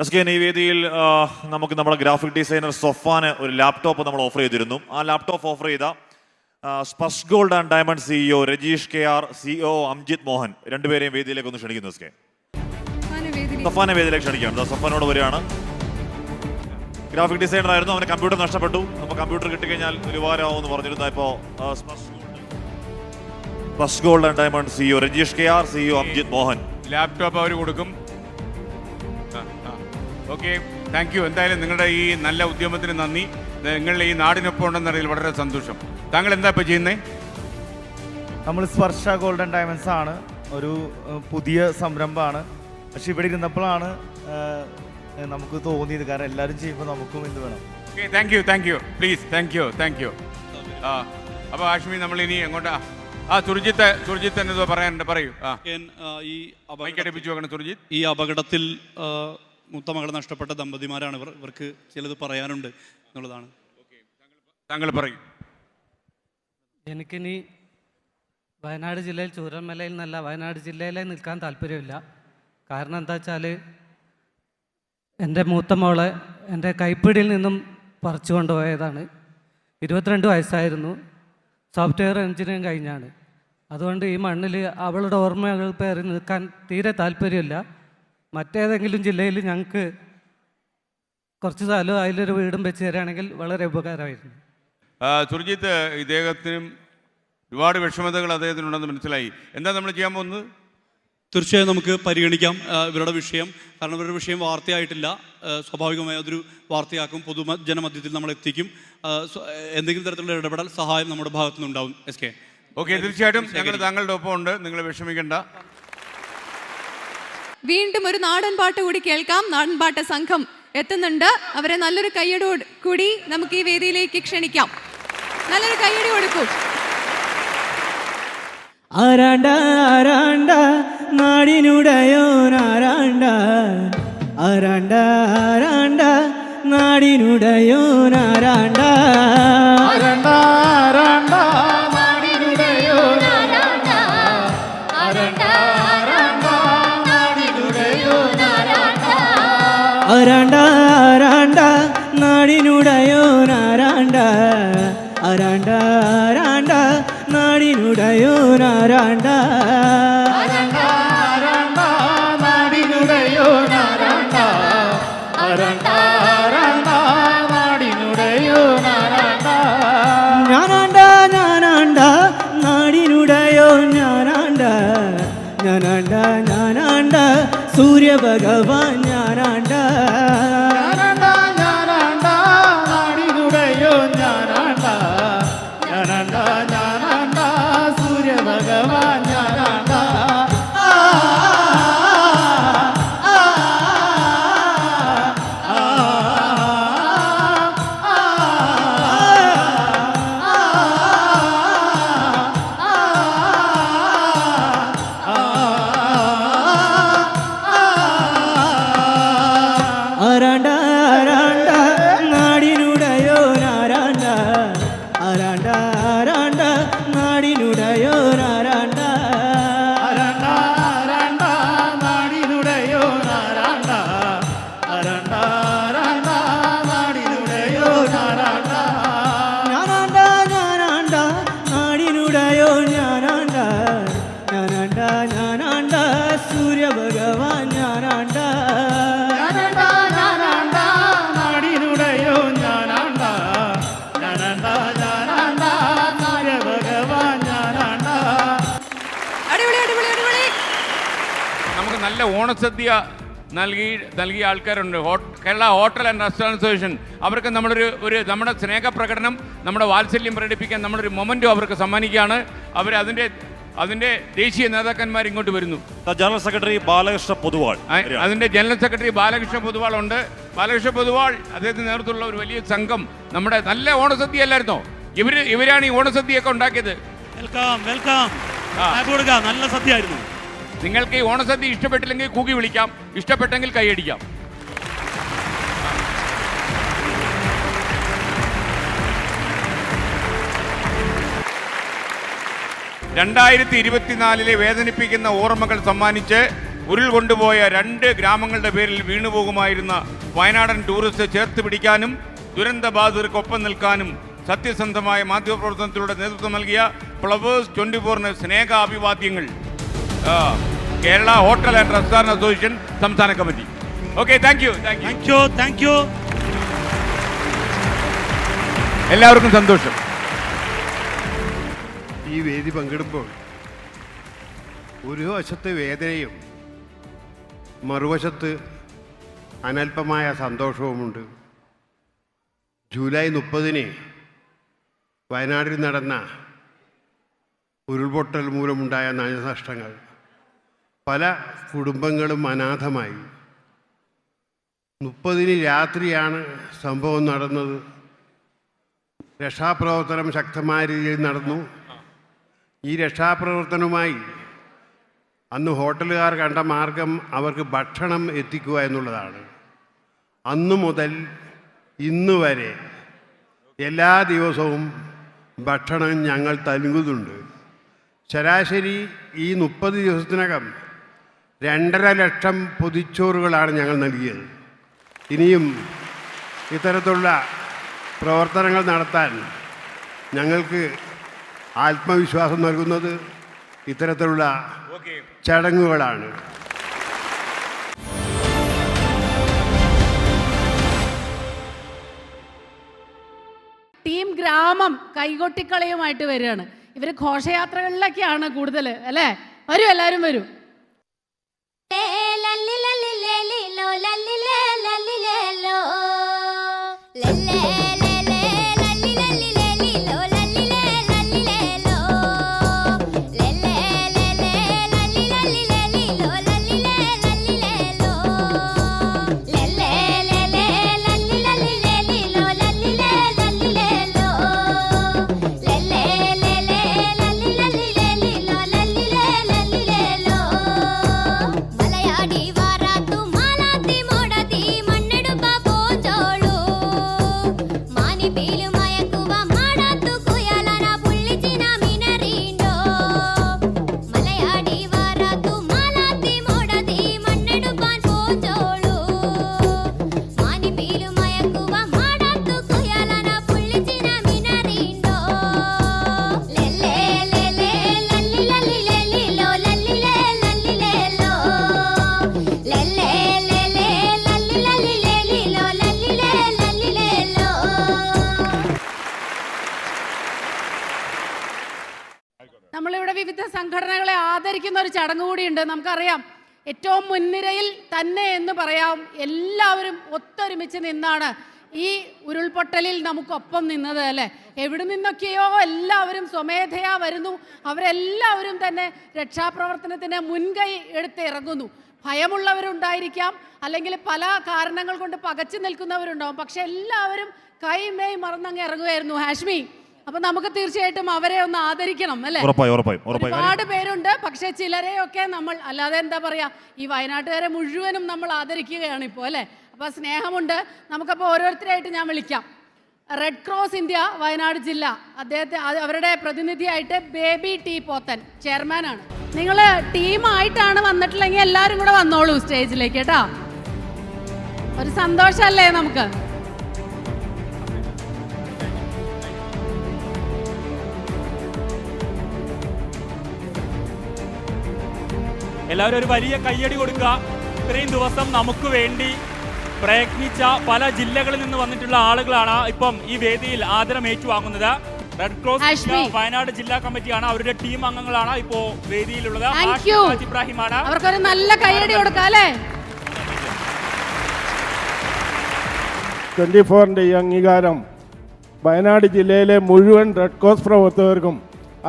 S ഈ വേദിയിൽ നമുക്ക് നമ്മുടെ ഗ്രാഫിക് ഡിസൈനർ സൊഫാന് ഒരു ലാപ്ടോപ്പ് നമ്മൾ ഓഫർ ചെയ്തിരുന്നു. ആ ലാപ്ടോപ്പ് ഓഫർ ചെയ്ത Sparsh gold and diamond CEO Rajeesh KR, CEO Amjith Mohan രണ്ടുപേരെയും വേദിയിലേക്ക് ഒന്ന് ക്ഷണിക്കുന്നു. സൊഫാനെ വേദിയിലേക്ക് ക്ഷണിക്കുകയാണ്. സൊഫാനോട് വരികയാണ്. ഗ്രാഫിക് ഡിസൈനർ ആയിരുന്നു, അവന് കമ്പ്യൂട്ടർ നഷ്ടപ്പെട്ടു. അപ്പോൾ കമ്പ്യൂട്ടർ കിട്ടിക്കഴിഞ്ഞാൽ ഒരു ഉപകാരമാവുമെന്ന് പറഞ്ഞിരുന്നു. ഇപ്പോൾ Sparsh gold and diamond CEO Rajeesh KR, CEO Amjith Mohan laptop അവർ കൊടുക്കും. Okay, thank you. എന്തായാലും നിങ്ങളുടെ ഈ നല്ല ഉദ്യമത്തിന് നന്ദി. നിങ്ങളുടെ ഈ നാടിനൊപ്പം ഉണ്ടെന്നറിയിൽ വളരെ സന്തോഷം. താങ്കൾ എന്താ ഇപ്പോൾ ചെയ്യുന്നത്? നമ്മൾ സ്പർശ ഗോൾഡൻ ഡയമണ്ട്സ് ആണ്, ഒരു പുതിയ സംരംഭമാണ്. പക്ഷെ ഇവിടെ ഇരുന്നപ്പോഴാണ് നമുക്ക് തോന്നിയത്, കാരണം എല്ലാവരും ചെയ്യുമ്പോൾ നമുക്കും ഇത് വേണം. Okay, thank you please, thank you. അപ്പോൾ ആഷ്മി, നമ്മൾ ഇനി എങ്ങോട്ടാ? സുർജിത്ത് എന്നത് പറയാനുണ്ട്, പറയൂ. ഈ അപകടത്തിൽ മൂത്ത മകളെ നഷ്ടപ്പെട്ട ദമ്പതിമാരാണ് ഇവർക്ക് ചിലത് പറയാനുണ്ട് എന്നുള്ളതാണ്. താങ്കൾ പറയൂ. എനിക്കിനി വയനാട് ജില്ലയിൽ ചൂരൽമലയിൽ നിന്നല്ല, വയനാട് ജില്ലയിലേ നിൽക്കാൻ താല്പര്യമില്ല. കാരണം എന്താ വെച്ചാൽ എൻ്റെ മൂത്ത മോളെ എൻ്റെ കൈപ്പിടിയിൽ നിന്നും പറിച്ചു കൊണ്ടുപോയതാണ്. 22 വയസ്സായിരുന്നു. സോഫ്റ്റ്വെയർ എഞ്ചിനീയറിംഗ് കഴിഞ്ഞാണ്. അതുകൊണ്ട് ഈ മണ്ണിൽ അവളുടെ ഓർമ്മകൾ പേറി നിൽക്കാൻ തീരെ താല്പര്യമില്ല. മറ്റേതെങ്കിലും ജില്ലയിൽ ഞങ്ങൾക്ക് കുറച്ച് സ്ഥലം അതിലൊരു വീടും വെച്ച് തരികയാണെങ്കിൽ വളരെ ഉപകാരമായിരുന്നു. സുർജിത്ത്, ഇദ്ദേഹത്തിനും ഒരുപാട് വിഷമതകൾ അദ്ദേഹത്തിനുണ്ടെന്ന് മനസ്സിലായി. എന്താ നമ്മൾ ചെയ്യാൻ പോകുന്നത്? തീർച്ചയായും നമുക്ക് പരിഗണിക്കാം ഇവരുടെ വിഷയം. കാരണം ഇവരുടെ വിഷയം വാർത്തയായിട്ടില്ല. സ്വാഭാവികമായി അതൊരു വാർത്തയാക്കും, പൊതുജനമധ്യത്തിൽ നമ്മൾ എത്തിക്കും. എന്തെങ്കിലും തരത്തിലുള്ള ഇടപെടൽ സഹായം നമ്മുടെ ഭാഗത്തു നിന്നുണ്ടാവും. SK. ഓക്കെ, തീർച്ചയായിട്ടും ഞങ്ങൾ താങ്കളുടെ ഒപ്പം ഉണ്ട്, നിങ്ങൾ വിഷമിക്കേണ്ട. വീണ്ടും ഒരു നാടൻ പാട്ട് കൂടി കേൾക്കാം. നാടൻ പാട്ട് സംഘം എത്തുന്നുണ്ട്. അവരെ നല്ലൊരു കയ്യടി കൂടി നമുക്ക് ഈ വേദിയിലേക്ക് ക്ഷണിക്കാം. നല്ലൊരു കയ്യടി കൊടുക്കൂ. ആരാണ്ട ആരാണ്ട നാടിനുടയോനാരാണ്ട, ആരാണ്ട ആരാണ്ട നാടിനുടയോനാരാണ്ട, ആരാണ്ട ആരാണ്ട നാടിനുടയോനാരാണ്ട, ആരാണ്ട ആരാണ്ട നാടിനുടയോനാരാണ്ട, ആരാണ്ട ആരാണ്ട നാടിനുടയോനാരാണ്ട, ആരാണ്ട ആരാണ്ട നാടിനുടയോനാരാണ്ട, ആരാണ്ട ആരാണ്ട നാടിനുടയോനാരാണ്ട, ആരാണ്ട ആരാണ്ട നാടിനുടയോനാരാണ്ട, ഞാനാണ്ട ഞാനാണ്ട നാടിനുടയോ ഞാനാണ്ട, ഞാനാണ്ട ഞാനാണ്ട സൂര്യഭഗവാൻ ഞാനാണ്ട, ഞാനാണ്ട ഞാനാണ്ട നാടിനുടയോ ഞാനാണ്ട, ഞാനാണ്ട ഞാനാണ്ട സൂര്യഭഗവാൻ ഞാനാണ്ട, ആരാണ്ട ആരാണ്ട നാടിനുടയോ നാരാണ്ട, ആരാണ്ട ആരാണ്ട നാടിനുടയോ നാരാണ്ട, ആരാണ്ട ആരാണ്ട നാടിനുടയോ നാരാണ്ട, ആരാണ്ട ആരാണ്ട നാടിനുടയോ നാരാണ്ട, ഞാനാണ്ട ഞാനാണ്ട നാടിനുടയോ ഞാനാണ്ട, ഞാനാണ്ട ഞാനാണ്ട സൂര്യഭഗവാൻ ഞാനാണ്ട, ഞാനാണ്ട ഞാനാണ്ട നാടിനുടയോ ഞാനാണ്ട, ഞാനാണ്ട ഞാനാണ്ട സൂര്യഭഗവാൻ ഞാനാണ്ട. അടിപൊളി അടിപൊളി അടിപൊളി. നമുക്ക് നല്ല ഓണസദ്യ നൽകിയ ആൾക്കാരുണ്ട്. Kerala hotel and restaurant association. അവർക്ക് നമ്മളൊരു നമ്മുടെ സ്നേഹപ്രകടനം, നമ്മുടെ വാത്സല്യം പ്രകടിപ്പിക്കാൻ നമ്മളൊരു മൊമെൻറ്റോ അവർക്ക് സമ്മാനിക്കുകയാണ്. അവർ അതിൻ്റെ ദേശീയ നേതാക്കന്മാർ ഇങ്ങോട്ട് വരുന്നു. ജനറൽ സെക്രട്ടറി ബാലകൃഷ്ണ പൊതുവാൾ, അതിൻ്റെ ജനറൽ സെക്രട്ടറി ബാലകൃഷ്ണ പൊതുവാൾ ഉണ്ട്. ബാലകൃഷ്ണ പൊതുവാൾ, അദ്ദേഹത്തിന് നേതൃത്വമുള്ള ഒരു വലിയ സംഘം. നമ്മുടെ നല്ല ഓണസദ്യ അല്ലായിരുന്നോ? ഇവരാണ് ഈ ഓണസദ്യയൊക്കെ ഉണ്ടാക്കിയത്. നല്ല സദ്യയായിരുന്നു. നിങ്ങൾക്ക് ഈ ഓണസദ്യ ഇഷ്ടപ്പെട്ടില്ലെങ്കിൽ കൂകി വിളിക്കാം, ഇഷ്ടപ്പെട്ടെങ്കിൽ കൈയടിക്കാം. 2024 വേദനിപ്പിക്കുന്ന ഓർമ്മകൾ സമ്മാനിച്ച് ഉരുൾ കൊണ്ടുപോയ 2 ഗ്രാമങ്ങളുടെ പേരിൽ വീണുപോകുമായിരുന്ന വയനാടൻ ടൂറിസ്റ്റ് ചേർത്ത് പിടിക്കാനും ദുരന്ത ബാധിതർക്കൊപ്പം നിൽക്കാനും സത്യസന്ധമായ മാധ്യമപ്രവർത്തനത്തിലൂടെ നേതൃത്വം നൽകിയ ഫ്ലവേഴ്സ് 24-ന് സ്നേഹാഭിവാദ്യങ്ങൾ. Kerala hotel and restaurant association സംസ്ഥാന കമ്മിറ്റി. Okay, thank you. എല്ലാവർക്കും സന്തോഷം. ഈ വേദി പങ്കിടുമ്പോൾ ഒരു വശത്ത് വേദനയും മറുവശത്ത് അനൽപമായ സന്തോഷവുമുണ്ട്. ജൂലൈ 30-ന് വയനാട്ടിൽ നടന്ന ഉരുൾപൊട്ടൽ മൂലമുണ്ടായ നാശനഷ്ടങ്ങൾ, പല കുടുംബങ്ങളും അനാഥമായി. 30-ന് രാത്രിയാണ് സംഭവം നടന്നത്. രക്ഷാപ്രവർത്തനം ശക്തമായ രീതിയിൽ നടന്നു. ഈ രക്ഷാപ്രവർത്തനവുമായി അന്ന് ഹോട്ടലുകാർ കണ്ട മാർഗം അവർക്ക് ഭക്ഷണം എത്തിക്കുക എന്നുള്ളതാണ്. അന്നു മുതൽ ഇന്ന് വരെ എല്ലാ ദിവസവും ഭക്ഷണം ഞങ്ങൾ നൽകുന്നുണ്ട്. ശരാശരി ഈ 30 ദിവസത്തിനകം 2.5 ലക്ഷം പൊതിച്ചോറുകളാണ് ഞങ്ങൾ നൽകിയത്. ഇനിയും ഇത്തരത്തിലുള്ള പ്രവർത്തനങ്ങൾ നടത്താൻ ഞങ്ങൾക്ക് ആത്മവിശ്വാസം നൽകുന്നത് ഇത്തരത്തിലുള്ള ചടങ്ങുകളാണ്. ടീം ഗ്രാമം കൈകൊട്ടിക്കളിയുമായിട്ട് വരികയാണ്. ഇവർ ഘോഷയാത്രകളിലൊക്കെയാണ് കൂടുതൽ, അല്ലേ? വരൂ, എല്ലാവരും വരൂ. നമ്മളിവിടെ വിവിധ സംഘടനകളെ ആദരിക്കുന്ന ഒരു ചടങ്ങ് കൂടിയുണ്ട്. നമുക്കറിയാം, ഏറ്റവും മുൻനിരയിൽ തന്നെ എന്ന് പറയാം, എല്ലാവരും ഒത്തൊരുമിച്ച് നിന്നാണ് ഈ ഉരുൾപൊട്ടലിൽ നമുക്കൊപ്പം നിന്നത്, അല്ലേ? എവിടെ നിന്നൊക്കെയോ എല്ലാവരും സ്വമേധയാ വരുന്നു. അവരെല്ലാവരും തന്നെ രക്ഷാപ്രവർത്തനത്തിന് മുൻകൈ എടുത്ത് ഇറങ്ങുന്നു. ഭയമുള്ളവരുണ്ടായിരിക്കാം, അല്ലെങ്കിൽ പല കാരണങ്ങൾ കൊണ്ട് പകച്ചു നിൽക്കുന്നവരുണ്ടാവും. പക്ഷെ എല്ലാവരും കൈമേയ് മറന്നങ്ങ് ഇറങ്ങുമായിരുന്നു. ഹാഷ്മി, അപ്പൊ നമുക്ക് തീർച്ചയായിട്ടും അവരെ ഒന്ന് ആദരിക്കണം, അല്ലേ? ഒരുപാട് പേരുണ്ട്, പക്ഷെ ചിലരെയൊക്കെ നമ്മൾ, അല്ലാതെ എന്താ പറയാ, ഈ വയനാട്ടുകാരെ മുഴുവനും നമ്മൾ ആദരിക്കുകയാണ് ഇപ്പോൾ, അല്ലേ? അപ്പൊ സ്നേഹമുണ്ട്. നമുക്കപ്പോൾ ഓരോരുത്തരായിട്ട് ഞാൻ വിളിക്കാം. റെഡ് ക്രോസ് ഇന്ത്യ വയനാട് ജില്ല, അദ്ദേഹത്തെ അവരുടെ പ്രതിനിധിയായിട്ട് ബേബി ടി പോത്തൻ ചെയർമാനാണ്. നിങ്ങൾ ടീമായിട്ടാണ് വന്നിട്ടില്ലെങ്കിൽ എല്ലാവരും കൂടെ വന്നോളൂ സ്റ്റേജിലേക്ക്, കേട്ടോ. ഒരു സന്തോഷമല്ലേ നമുക്ക്? എല്ലാവരും ഒരു വലിയ കയ്യടി കൊടുക്കുക. ഇത്രയും ദിവസം നമുക്ക് വേണ്ടി പ്രയത്നിച്ച പല ജില്ലകളിൽ നിന്ന് വന്നിട്ടുള്ള ആളുകളാണ് ഇപ്പം ഈ വേദിയിൽ ആദരം ഏറ്റുവാങ്ങുന്നത്. റെഡ് ക്രോസ് വയനാട് ജില്ലാ കമ്മിറ്റിയാണ്, അവരുടെ ടീം അംഗങ്ങളാണ് ഇപ്പോ വേദിയിലുള്ളത്. ഇബ്രാഹിമാണ്. അവർക്കൊരു നല്ല കയ്യടി കൊടുക്കാം, അല്ലേ? 24-ന്റെ ഈ അംഗീകാരം വയനാട് ജില്ലയിലെ മുഴുവൻ റെഡ് ക്രോസ് പ്രവർത്തകർക്കും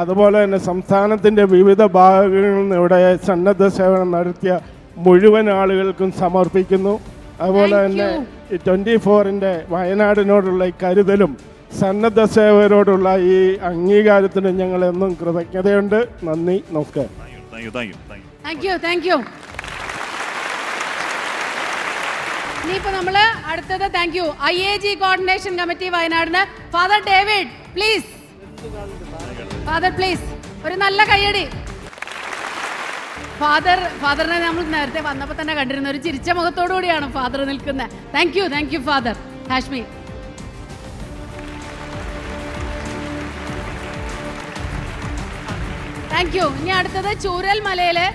അതുപോലെ തന്നെ സംസ്ഥാനത്തിൻ്റെ വിവിധ ഭാഗങ്ങളിൽ നിന്ന് ഇവിടെ സന്നദ്ധ സേവനം നടത്തിയ മുഴുവൻ ആളുകൾക്കും സമർപ്പിക്കുന്നു. അതുപോലെ തന്നെ 24-ന്റെ വയനാടിനോടുള്ള ഈ കരുതലും സന്നദ്ധ സേവകരോടുള്ള ഈ അംഗീകാരത്തിന് ഞങ്ങൾ എന്നും കൃതജ്ഞതയുണ്ട്. നന്ദി, നമസ്കാരം. ഇനിയിപ്പോ നമ്മള് അടുത്തത് thank you IAG coordination committee വയനാടിന് father David, please. Father please, ഒരു നല്ല കയ്യടി. ഫാദറിനെ നമ്മൾ നേരത്തെ വന്നപ്പോൾ തന്നെ കണ്ടിരുന്ന ഒരു ചിരിച്ച മുഖത്തോടു കൂടിയാണ് ഫാദർ നിൽക്കുന്നത്. Thank you father. Hashmi. Thank you. ഇനി അടുത്തത് ചൂരൽമലയിലെ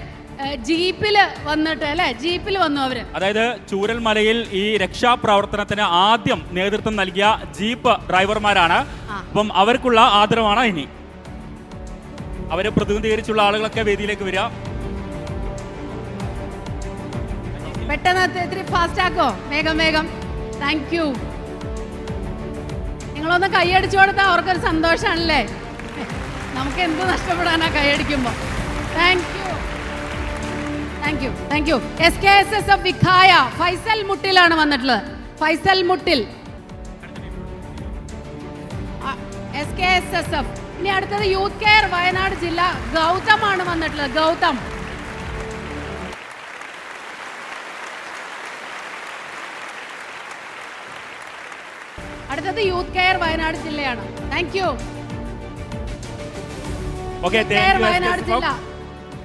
ജീപ്പിൽ വന്നിട്ട് അല്ലേ, ജീപ്പിൽ വന്നു അവര്. അതായത് ചൂരൽമലയിൽ ഈ രക്ഷാപ്രവർത്തനത്തിന് ആദ്യം നേതൃത്വം നൽകിയ ജീപ്പ് ഡ്രൈവർമാരാണ്. അപ്പം അവർക്കുള്ള ആദരവാണ് ഇനി. അവരെ പ്രതിനിധീകരിച്ചുള്ള ആളുകളൊക്കെ വേദിയിലേക്ക് വരിക. പെട്ടെന്ന് ഇത്തിരി ഫാസ്റ്റ് ആക്കോ, വേഗം. Thank you. നിങ്ങളൊന്ന് കൈയടിച്ചു കൊടുത്താൽ അവർക്കൊരു സന്തോഷമാണല്ലേ. നമുക്ക് എന്ത് നഷ്ടപ്പെടാനാ കൈയടിക്കുമ്പോ. Thank you. SKSSF Vikhaya Faisal മുട്ടിലാണ് വന്നിട്ടുള്ളത്. ഫൈസൽ മുട്ടിൽ SKSSF. ഇനി അടുത്തത് യൂത്ത് കെയർ വയനാട് ജില്ല ഗൗതമാണ് വന്നിട്ടുള്ളത്. ഗൗതം. അടുത്തത് യൂത്ത് കെയർ വയനാട് ജില്ലയാണ്. Thank you. വയനാട് ജില്ല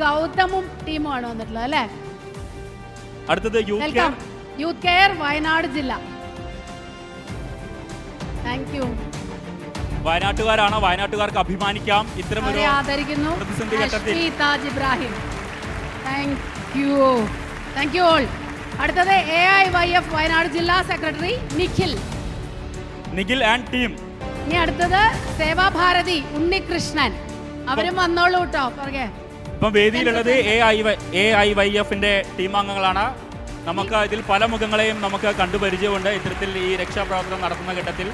ഗൗതമും ടീമുമാണ് വന്നിട്ടുള്ളത് അല്ലേ. അടുത്തത് യൂത്ത് കെയർ വയനാട് ജില്ല. Thank you. വയനാട്ടുകാരാണ്, വയനാട്ടുകാർക്ക് അഭിമാനിക്കാം. ഇത്തരമൊരു ആദരിക്കുന്നു. പ്രതിസന്ധി ഘട്ടത്തിൽ Taj Ibrahim. Thank you all. അടുത്തത് AIYF വയനാട് ജില്ലാ സെക്രട്ടറി നിഖിൽ ആൻഡ് ടീം. ഇനി അടുത്തത് സേവാഭാരതി ഉണ്ണികൃഷ്ണൻ. അവരും വന്നോളൂ കേട്ടോ. പുറകെ ഇപ്പം വേദിയിലുള്ളത് AIYF-ന്റെ ടീം അംഗങ്ങളാണ്. നമുക്ക് ഇതിൽ പല മുഖങ്ങളെയും നമുക്ക് കണ്ടുപരിചയമുണ്ട് ഇത്തരത്തിൽ ഈ രക്ഷാപ്രവർത്തനം നടത്തുന്ന ഘട്ടത്തിൽ.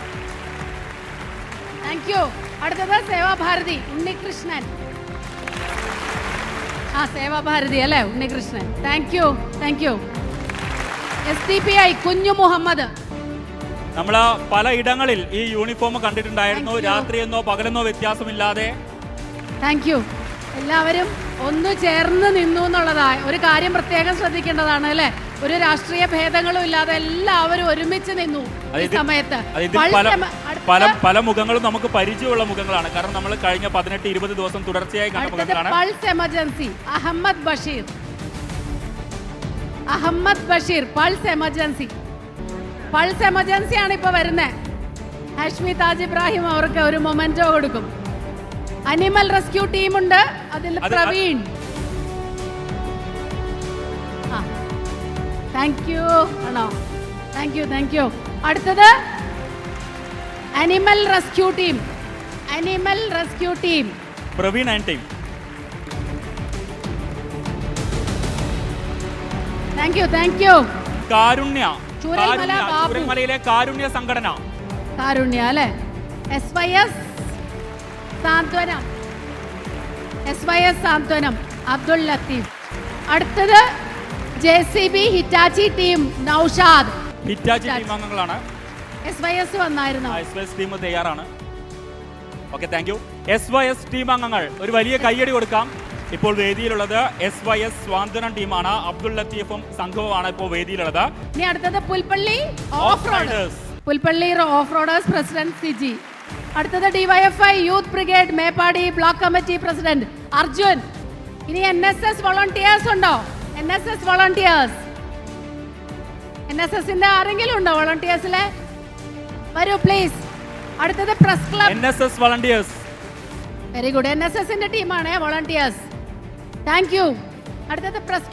Thank you. അടുത്തത് സേവാഭാരതി ഉണ്ണികൃഷ്ണൻ. സേവാഭാരതി അല്ലേ, ഉണ്ണികൃഷ്ണൻ. Thank you. SDPI കുഞ്ഞു മുഹമ്മദ്. നമ്മൾ പല ഇടങ്ങളിൽ ഈ യൂണിഫോം കണ്ടിട്ടുണ്ടായിരുന്നു. രാത്രിയെന്നോ പകലെന്നോ വ്യത്യാസമില്ലാതെ. Thank you. എല്ലാവരും ഒന്ന് ചേർന്ന് നിന്നു എന്നുള്ളതായ ഒരു കാര്യം പ്രത്യേകം ശ്രദ്ധിക്കേണ്ടതാണ് അല്ലേ. ഒരു രാഷ്ട്രീയ ഭേദങ്ങളും ഇല്ലാതെ എല്ലാവരും ഒരുമിച്ച് നിന്നു ഈ സമയത്ത്. പല മുഖങ്ങളും നമുക്ക് പരിചയമുള്ള മുഖങ്ങളാണ്. കാരണം നമ്മൾ കഴിഞ്ഞ 18-20 ദിവസം തുടർച്ചയായി കണ്ട മുഖങ്ങളാണ്. Pulse emergency Ahammed Basheer. Pulse emergency ആണ് ഇപ്പൊ വരുന്നത്. ഹാഷ്മി താജ് ഇബ്രാഹിം അവർക്ക് ഒരു മൊമെന്റോ കൊടുക്കും. അനിമൽ റെസ്ക്യൂ ടീമുണ്ട്, അതിൽ പ്രവീൺ. താങ്ക് യു ആണോ. Thank you. അടുത്തത് animal rescue team Praveen and team. Thank you. ചൂരൽമലയിലെ കാരുണ്യ സംഘടന. കാരുണ്യ അല്ലേ. SYS സാന്ത്വനം അബ്ദുൽ ലത്തീഫ്. അടുത്തത് JCB Hitachi team Noushad. Hitachi team അംഗങ്ങളാണ്. SYS വന്നായിരുന്നു. SYS ടീം തയ്യാറാണ്. Okay, thank you. SYS team അംഗങ്ങൾ ഒരു വലിയ കയ്യടി കൊടുക്കാം. ഇപ്പോൾ വേദിയിലുള്ളത് SYS സ്വാന്തനം ടീമാണ്. അബ്ദുൽ ലത്തീഫും സംഘവുമാണ് ഇപ്പോൾ വേദിയിലുള്ളത്. ഇനി അടുത്തത് Pulpally off roaders president Siji. അടുത്തത് DYFI youth brigade Meppadi block committee president Arjun. ഇനി NSS വോളണ്ടിയേഴ്സ് ഉണ്ടോ? NSS NSSന്റെ ആരെങ്കിലും ഉണ്ടോ വോളണ്ടിയേഴ്സിലെ? വരൂ പ്ലീസ്. അടുത്തത് press club NSS volunteers. Very good. NSSന്റെ ടീമാണ് വോളണ്ടിയേഴ്സ്. Thank you. അടുത്തത് പ്രസ്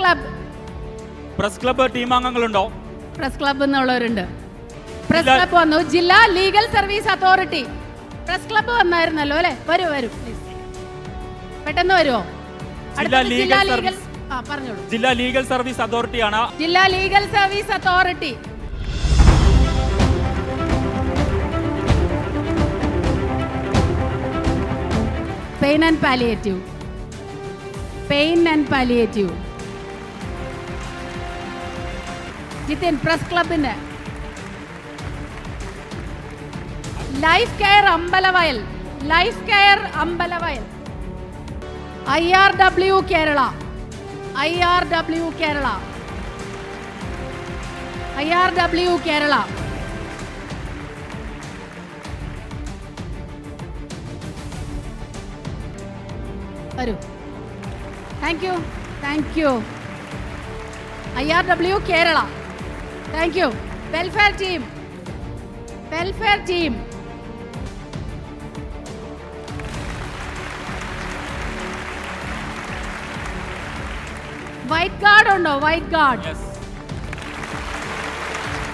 ക്ലബ് ടീം അംഗങ്ങളുണ്ടോ? പ്രസ് ക്ലബ് എന്നുള്ളവരുണ്ട്. പ്രസ് ക്ലബ് വന്നു. ജില്ലാ legal service authority. Press club വന്നായിരുന്നല്ലോ അല്ലെ. വരൂ പ്ലീസ്, പെട്ടെന്ന് വരുമോ? ജില്ലാ ലീഗൽ സർവീസ് അതോറിറ്റിയാണ്. ജില്ലാ legal service authority. Pain and palliative. Jithin press ക്ലബിന്റെ. Life care Ambalavayal. IRW Kerala. വരൂ. Thank thank you. IRW Kerala, thank you. Welfare team, welfare team, white guard ഉണ്ടോ? White guard,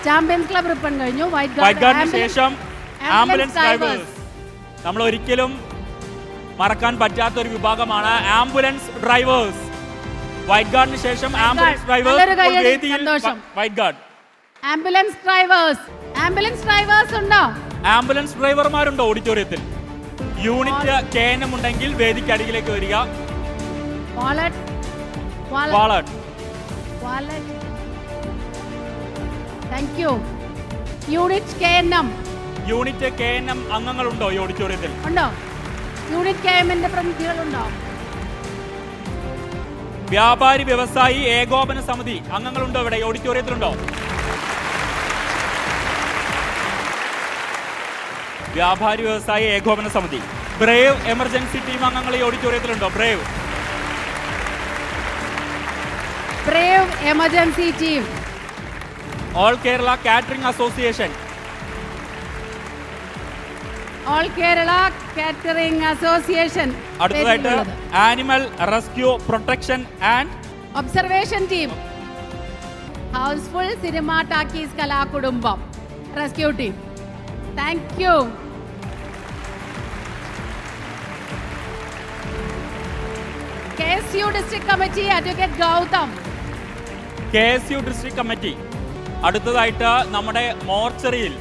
champions club Rippon കഴിഞ്ഞു. വൈറ്റ് ഗാർഡിന് ശേഷം ആംബുലൻസ് ഡ്രൈവേഴ്സ്. നമ്മൾ ഒരിക്കലും മറക്കാൻ പറ്റാത്ത ഒരു വിഭാഗമാണ് ആംബുലൻസ് ഡ്രൈവേഴ്സ്. വൈറ്റ് ഗാർഡിന് ശേഷം ambulance drivers. White guard, ambulance drivers, ambulance drivers ഉണ്ടോ? ആംബുലൻസ് ഡ്രൈവർമാരുണ്ടോ ഓഡിറ്റോറിയത്തിൽ? യൂണിറ്റ് KNM ഉണ്ടെങ്കിൽ വേദിക്ക് അടിയിലേക്ക് വരിക. Wallet, wallet, wallet, thank you. Unit KNM, unit KNM അംഗങ്ങളുണ്ടോ ഈ ഓഡിറ്റോറിയത്തിൽ? ഉണ്ടോ? യൂണിറ്റ് KNMന്റെ പ്രതിനിധികളുണ്ടോ? വ്യാപാരി വ്യവസായി ഏകോപന സമിതി അംഗങ്ങളുണ്ടോ ഇവിടെ ഈ ഓഡിറ്റോറിയത്തിലുണ്ടോ? വ്യാപാരി വ്യവസായി ഏകോപന സമിതി. ബ്രേവ് എമർജൻസി ടീം അംഗങ്ങൾ ഈ ഓഡിറ്റോറിയത്തിലുണ്ടോ? Brave, brave emergency team. All Kerala catering association, all Kerala catering association. അടുത്തതായിട്ട് animal rescue protection and observation team. Housefull cinema talkies Kalakudumbam rescue team. Thank you. KSU district committee advocate Gautham. KSU district committee. അടുത്തതായിട്ട് നമ്മുടെ മോർച്ചറിയിൽ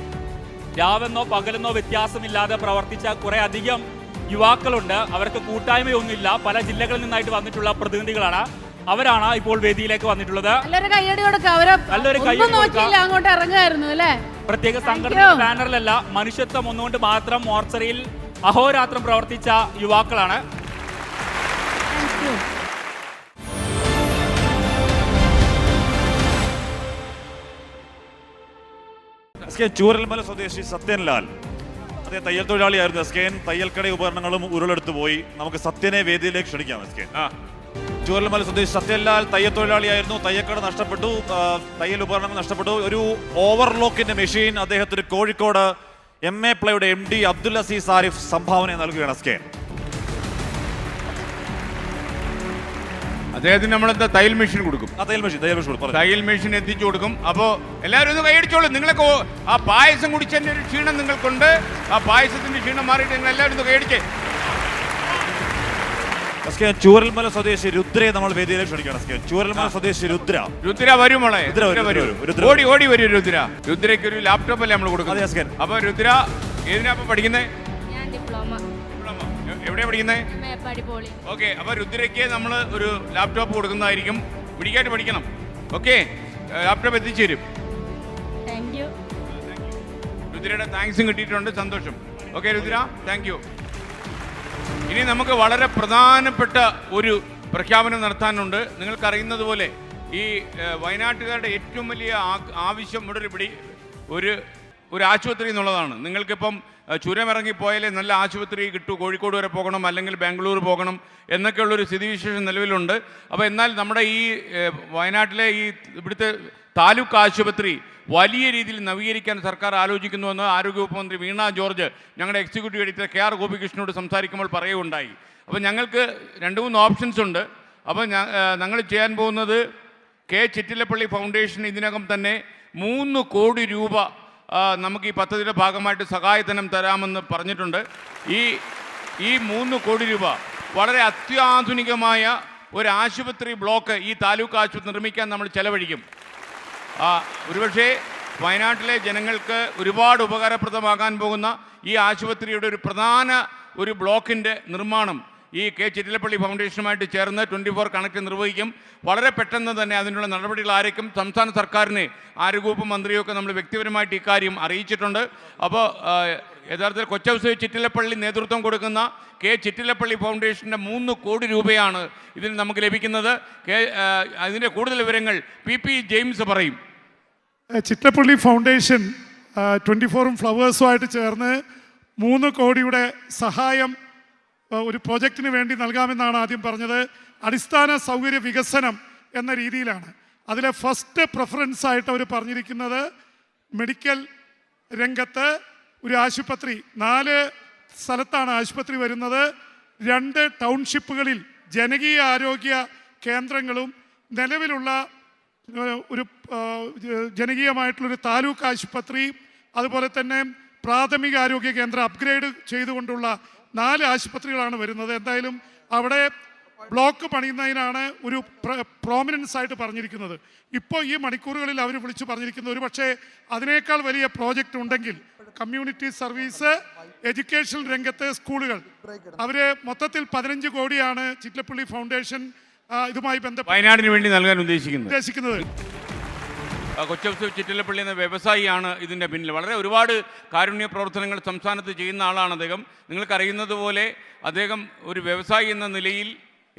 രാവെന്നോ പകലെന്നോ വ്യത്യാസമില്ലാതെ പ്രവർത്തിച്ച കുറെ അധികം യുവാക്കളുണ്ട്. അവർക്ക് കൂട്ടായ്മയൊന്നുമില്ല. പല ജില്ലകളിൽ നിന്നായിട്ട് വന്നിട്ടുള്ള പ്രതിനിധികളാണ്. അവരാണ് ഇപ്പോൾ വേദിയിലേക്ക് വന്നിട്ടുള്ളത്. നല്ലൊരു കയ്യടി കൊടുക്കാം. നല്ലൊരു കയ്യടി കൊടുക്കാം. അങ്ങോട്ട് ഇറങ്ങായിരുന്നു അല്ലേ? പ്രത്യേക സംഘടന ബാനറിലല്ല, മനുഷ്യത്വം ഒന്നുകൊണ്ട് മാത്രം മോർച്ചറിയിൽ അഹോരാത്രം പ്രവർത്തിച്ച യുവാക്കളാണ്. ചൂരൽമല സ്വദേശി സത്യൻലാൽ, അദ്ദേഹം തയ്യൽ തൊഴിലാളിയായിരുന്നു. SKN തയ്യൽക്കട ഉപകരണങ്ങളും ഉരുളെടുത്തു പോയി. നമുക്ക് സത്യനെ വേദിയിലേക്ക് ക്ഷണിക്കാം. SKN ചൂരൽമല സ്വദേശി സത്യൻലാൽ തയ്യൽ തൊഴിലാളിയായിരുന്നു. തയ്യൽക്കട നഷ്ടപ്പെട്ടു, തയ്യൽ ഉപകരണങ്ങൾ നഷ്ടപ്പെട്ടു. ഒരു ഓവർലോക്കിന്റെ മെഷീൻ അദ്ദേഹത്തിന് കോഴിക്കോട് MA പ്ലയുടെ MD അബ്ദുൽ അസീസ് ആരിഫ് സംഭാവന നൽകുകയാണ്. SKN അദ്ദേഹത്തിന് നമ്മളെന്താ തയ്യൽ മെഷീൻ കൊടുക്കും. തയ്യൽ മെഷീൻ എത്തിച്ചു കൊടുക്കും. അപ്പോൾ എല്ലാവരും ഒന്ന് കൈയടിച്ചോളൂ. നിങ്ങളൊക്കെ ആ പായസം കുടിച്ചതിൻ്റെ ഒരു ക്ഷീണം നിങ്ങൾക്കുണ്ട്. ആ പായസത്തിന്റെ ക്ഷീണം മാറിയിട്ട് നിങ്ങൾ എല്ലാവരും ഒന്ന് കൈയടിച്ചേ. ചൂരൽമല സ്വദേശി രുദ്രയെ നമ്മൾ വേദിയിലേക്ക് ക്ഷണിക്കണം. ചൂരൽമല സ്വദേശി രുദ്ര വരും മോളെ, ഓടി ഓടി വരും രുദ്ര. രുദ്രയ്ക്ക് ഒരു ലാപ്ടോപ്പ് അല്ലേ നമ്മൾ കൊടുക്കുന്നത്. അപ്പൊ രുദ്ര ഏതിനാ പഠിക്കുന്നത്? എവിടെയാ പഠിക്കുന്നത്? ഓക്കെ. അപ്പൊ രുദ്രയ്ക്ക് നമ്മൾ ഒരു ലാപ്ടോപ്പ് കൊടുക്കുന്നതായിരിക്കും. പിടിക്കായിട്ട് പഠിക്കണം. ഓക്കെ, ലാപ്ടോപ്പ് എത്തിച്ചു തരും. രുദ്രയുടെ താങ്ക്സും കിട്ടിയിട്ടുണ്ട്. സന്തോഷം. Okay Rudra, thank you. ഇനി നമുക്ക് വളരെ പ്രധാനപ്പെട്ട ഒരു പ്രഖ്യാപനം നടത്താനുണ്ട്. നിങ്ങൾക്കറിയുന്നത് പോലെ ഈ വയനാട്ടുകാരുടെ ഏറ്റവും വലിയ ആവശ്യം ഇവിടെ ഒരു ആശുപത്രി എന്നുള്ളതാണ്. നിങ്ങൾക്കിപ്പം ചുരമിറങ്ങിപ്പോയാലേ നല്ല ആശുപത്രി കിട്ടൂ. കോഴിക്കോട് വരെ പോകണം, അല്ലെങ്കിൽ ബാംഗ്ലൂർ പോകണം എന്നൊക്കെയുള്ളൊരു സ്ഥിതിവിശേഷം നിലവിലുണ്ട്. അപ്പോൾ എന്നാൽ നമ്മുടെ ഈ വയനാട്ടിലെ ഇവിടുത്തെ താലൂക്ക് ആശുപത്രി വലിയ രീതിയിൽ നവീകരിക്കാൻ സർക്കാർ ആലോചിക്കുന്നുവെന്ന് ആരോഗ്യവകുപ്പ് മന്ത്രി വീണ ജോർജ് ഞങ്ങളുടെ എക്സിക്യൂട്ടീവ് എഡിറ്റർ KR ഗോപികൃഷ്ണനോട് സംസാരിക്കുമ്പോൾ പറയുകയുണ്ടായി. അപ്പോൾ ഞങ്ങൾക്ക് 2-3 ഓപ്ഷൻസ് ഉണ്ട്. അപ്പോൾ ഞങ്ങൾ ചെയ്യാൻ പോകുന്നത് K. ചിറ്റിലപ്പള്ളി ഫൗണ്ടേഷൻ ഇതിനകം തന്നെ 3 കോടി രൂപ നമുക്ക് ഈ പദ്ധതിയുടെ ഭാഗമായിട്ട് സഹായധനം തരാമെന്ന് പറഞ്ഞിട്ടുണ്ട്. ഈ 3 കോടി രൂപ വളരെ അത്യാധുനികമായ ഒരു ആശുപത്രി ബ്ലോക്ക് ഈ താലൂക്ക് ആശുപത്രി നിർമ്മിക്കാൻ നമ്മൾ ചെലവഴിക്കും. ഒരുപക്ഷെ വയനാട്ടിലെ ജനങ്ങൾക്ക് ഒരുപാട് ഉപകാരപ്രദമാകാൻ പോകുന്ന ഈ ആശുപത്രിയുടെ ഒരു പ്രധാന ബ്ലോക്കിൻ്റെ നിർമ്മാണം ഈ K. ചിറ്റിലപ്പള്ളി ഫൗണ്ടേഷനുമായിട്ട് ചേർന്ന് 24 കണക്ട് നിർവഹിക്കും. വളരെ പെട്ടെന്ന് തന്നെ അതിനുള്ള നടപടികൾ ആയിരിക്കും. സംസ്ഥാന സർക്കാരിനെ ആരോഗ്യവകുപ്പ് മന്ത്രിയൊക്കെ നമ്മൾ വ്യക്തിപരമായിട്ട് ഇക്കാര്യം അറിയിച്ചിട്ടുണ്ട്. അപ്പോൾ യഥാർത്ഥത്തിൽ കൊച്ചൗസ് ചിറ്റിലപ്പള്ളി നേതൃത്വം കൊടുക്കുന്ന K. ചിറ്റിലപ്പള്ളി ഫൗണ്ടേഷൻ്റെ 3 കോടി രൂപയാണ് ഇതിന് നമുക്ക് ലഭിക്കുന്നത്. അതിൻ്റെ കൂടുതൽ വിവരങ്ങൾ PP ജെയിംസ് പറയും. ചിറ്റിലപ്പള്ളി ഫൗണ്ടേഷൻ 24 ഫ്ലവേഴ്സുമായിട്ട് ചേർന്ന് 3 കോടിയുടെ സഹായം ഒരു പ്രോജക്റ്റിന് വേണ്ടി നൽകാമെന്നാണ് ആദ്യം പറഞ്ഞത്. അടിസ്ഥാന സൗകര്യ വികസനം എന്ന രീതിയിലാണ്. അതിലെ ഫസ്റ്റ് പ്രിഫറൻസ് ആയിട്ട് അവർ പറഞ്ഞിരിക്കുന്നത് മെഡിക്കൽ രംഗത്ത് ഒരു ആശുപത്രി, 4 സ്ഥലത്താണ് ആശുപത്രി വരുന്നത്. 2 ടൗൺഷിപ്പുകളിൽ ജനകീയ ആരോഗ്യ കേന്ദ്രങ്ങളും നിലവിലുള്ള ഒരു ജനകീയമായിട്ടുള്ളൊരു താലൂക്ക് ആശുപത്രി, അതുപോലെ തന്നെ പ്രാഥമിക ആരോഗ്യ കേന്ദ്രം അപ്ഗ്രേഡ് ചെയ്തുകൊണ്ടുള്ള 4 ആശുപത്രികളാണ് വരുന്നത്. എന്തായാലും അവിടെ ബ്ലോക്ക് പണിയുന്നതിനാണ് ഒരു പ്രോമിനൻസ് ആയിട്ട് പറഞ്ഞിരിക്കുന്നത്. ഇപ്പോൾ ഈ മണിക്കൂറുകളിൽ അവർ വിളിച്ചു പറഞ്ഞിരിക്കുന്നത് ഒരു പക്ഷേ അതിനേക്കാൾ വലിയ പ്രോജക്റ്റ് ഉണ്ടെങ്കിൽ കമ്മ്യൂണിറ്റി സർവീസ്, എഡ്യൂക്കേഷൻ രംഗത്തെ സ്കൂളുകൾ, അവർ മൊത്തത്തിൽ 15 കോടിയാണ് ചിറ്റലപ്പള്ളി ഫൗണ്ടേഷൻ ഇതുമായി ബന്ധപ്പെട്ട് വയനാടിന് വേണ്ടി നൽകാൻ ഉദ്ദേശിക്കുന്നത്. കൊച്ചൗസേപ്പ് ചിറ്റലപ്പള്ളി എന്ന വ്യവസായിയാണ് ഇതിൻ്റെ പിന്നിൽ. വളരെ ഒരുപാട് കാരുണ്യ പ്രവർത്തനങ്ങൾ സംസ്ഥാനത്ത് ചെയ്യുന്ന ആളാണ് അദ്ദേഹം. നിങ്ങൾക്കറിയുന്നത് പോലെ അദ്ദേഹം ഒരു വ്യവസായി എന്ന നിലയിൽ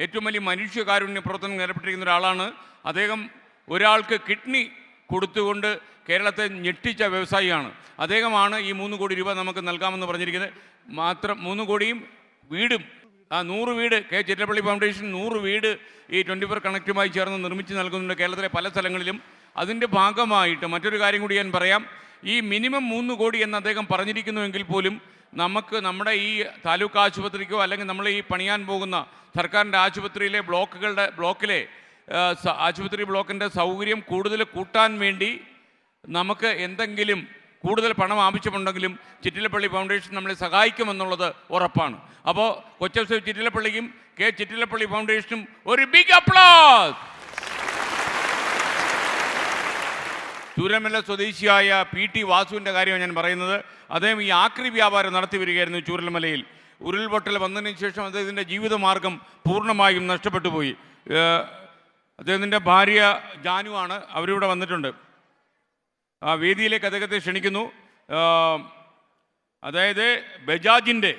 ഏറ്റവും വലിയ മനുഷ്യ കാരുണ്യ പ്രവർത്തനം ഏർപ്പെട്ടിരിക്കുന്ന ഒരാളാണ് അദ്ദേഹം. ഒരാൾക്ക് കിഡ്നി കൊടുത്തുകൊണ്ട് കേരളത്തെ ഞെട്ടിച്ച വ്യവസായിയാണ് അദ്ദേഹമാണ്. ഈ 3 കോടി രൂപ നമുക്ക് നൽകാമെന്ന് പറഞ്ഞിരിക്കുന്നത്. മാത്രം 3 കോടിയും വീടും 100 വീട് ചിറ്റലപ്പള്ളി ഫൗണ്ടേഷൻ 100 വീട് ഈ 24 കണക്റ്റുമായി ചേർന്ന് നിർമ്മിച്ച് നൽകുന്നുണ്ട് കേരളത്തിലെ പല സ്ഥലങ്ങളിലും. അതിൻ്റെ ഭാഗമായിട്ട് മറ്റൊരു കാര്യം കൂടി ഞാൻ പറയാം. ഈ മിനിമം 3 കോടി എന്ന് അദ്ദേഹം പറഞ്ഞിരിക്കുന്നുവെങ്കിൽ പോലും നമുക്ക് നമ്മുടെ ഈ താലൂക്ക് ആശുപത്രിക്കോ അല്ലെങ്കിൽ നമ്മൾ ഈ പണിയാൻ പോകുന്ന സർക്കാരിൻ്റെ ആശുപത്രിയിലെ ബ്ലോക്കിലെ ആശുപത്രി ബ്ലോക്കിൻ്റെ സൗകര്യം കൂടുതൽ കൂട്ടാൻ വേണ്ടി നമുക്ക് എന്തെങ്കിലും കൂടുതൽ പണം ആവശ്യമുണ്ടെങ്കിലും ചിറ്റലപ്പള്ളി ഫൗണ്ടേഷൻ നമ്മളെ സഹായിക്കുമെന്നുള്ളത് ഉറപ്പാണ്. അപ്പോൾ കൊച്ചൗസേപ്പ് ചിറ്റലപ്പള്ളിക്കും ചിറ്റലപ്പള്ളി ഫൗണ്ടേഷനും ഒരു ബിഗ് അപ്ലോസ്. ചൂരൽമല സ്വദേശിയായ PT വാസുവിൻ്റെ കാര്യമാണ് ഞാൻ പറയുന്നത്. അദ്ദേഹം ഈ ആക്രി വ്യാപാരം നടത്തി വരികയായിരുന്നു ചൂരൽമലയിൽ. ഉരുൾപൊട്ടൽ വന്നതിന് ശേഷം അദ്ദേഹത്തിൻ്റെ ജീവിതമാർഗം പൂർണ്ണമായും നഷ്ടപ്പെട്ടു പോയി. അദ്ദേഹത്തിൻ്റെ ഭാര്യ ജാനു ആണ്, അവരിവിടെ വന്നിട്ടുണ്ട്. ആ വേദിയിലേക്ക് അദ്ദേഹത്തെ ക്ഷണിക്കുന്നു. അതായത് ബജാജിൻ്റെ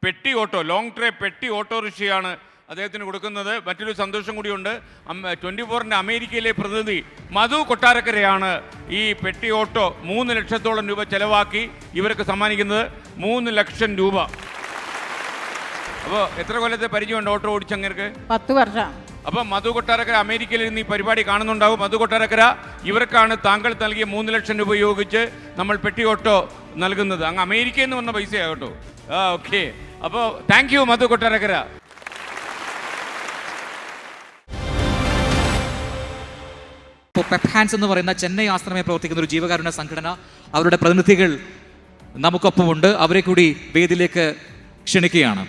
പെട്ടി ഓട്ടോ, ലോങ് ട്രേ പെട്ടി ഓട്ടോറിക്ഷയാണ് അദ്ദേഹത്തിന് കൊടുക്കുന്നത്. മറ്റൊരു സന്തോഷം കൂടിയുണ്ട്. 24ൻ്റെ അമേരിക്കയിലെ പ്രതിനിധി മധു കൊട്ടാരക്കരയാണ് ഈ പെട്ടി ഓട്ടോ 3 ലക്ഷത്തോളം രൂപ ചെലവാക്കി ഇവർക്ക് സമ്മാനിക്കുന്നത്. 3 ലക്ഷം രൂപ. അപ്പോൾ എത്ര കൊല്ലത്തെ പരിചയമുണ്ട് ഓട്ടോ ഓടിച്ചങ്ങർക്ക്? 10 വർഷം. അപ്പം മധു കൊട്ടാരക്കര അമേരിക്കയിൽ നിന്ന് ഈ പരിപാടി കാണുന്നുണ്ടാവും. മധു കൊട്ടാരക്കര, ഇവർക്കാണ് താങ്കൾ നൽകിയ 3 ലക്ഷം രൂപ ഉപയോഗിച്ച് നമ്മൾ പെട്ടി ഓട്ടോ നൽകുന്നത്. അങ്ങ് അമേരിക്കയിൽ നിന്ന് വന്ന പൈസയാണ് കേട്ടോ. ഓക്കെ, അപ്പോൾ താങ്ക് യു മധു കൊട്ടാരക്കര. പെപ്ഹാൻസ് എന്ന് പറയുന്ന ചെന്നൈ ആശ്രമമായി പ്രവർത്തിക്കുന്ന ഒരു ജീവകാരുണ്യ സംഘടന, അവരുടെ പ്രതിനിധികൾ നമുക്കൊപ്പമുണ്ട്. അവരെ കൂടി വേദിയിലേക്ക് ക്ഷണിക്കുകയാണ്.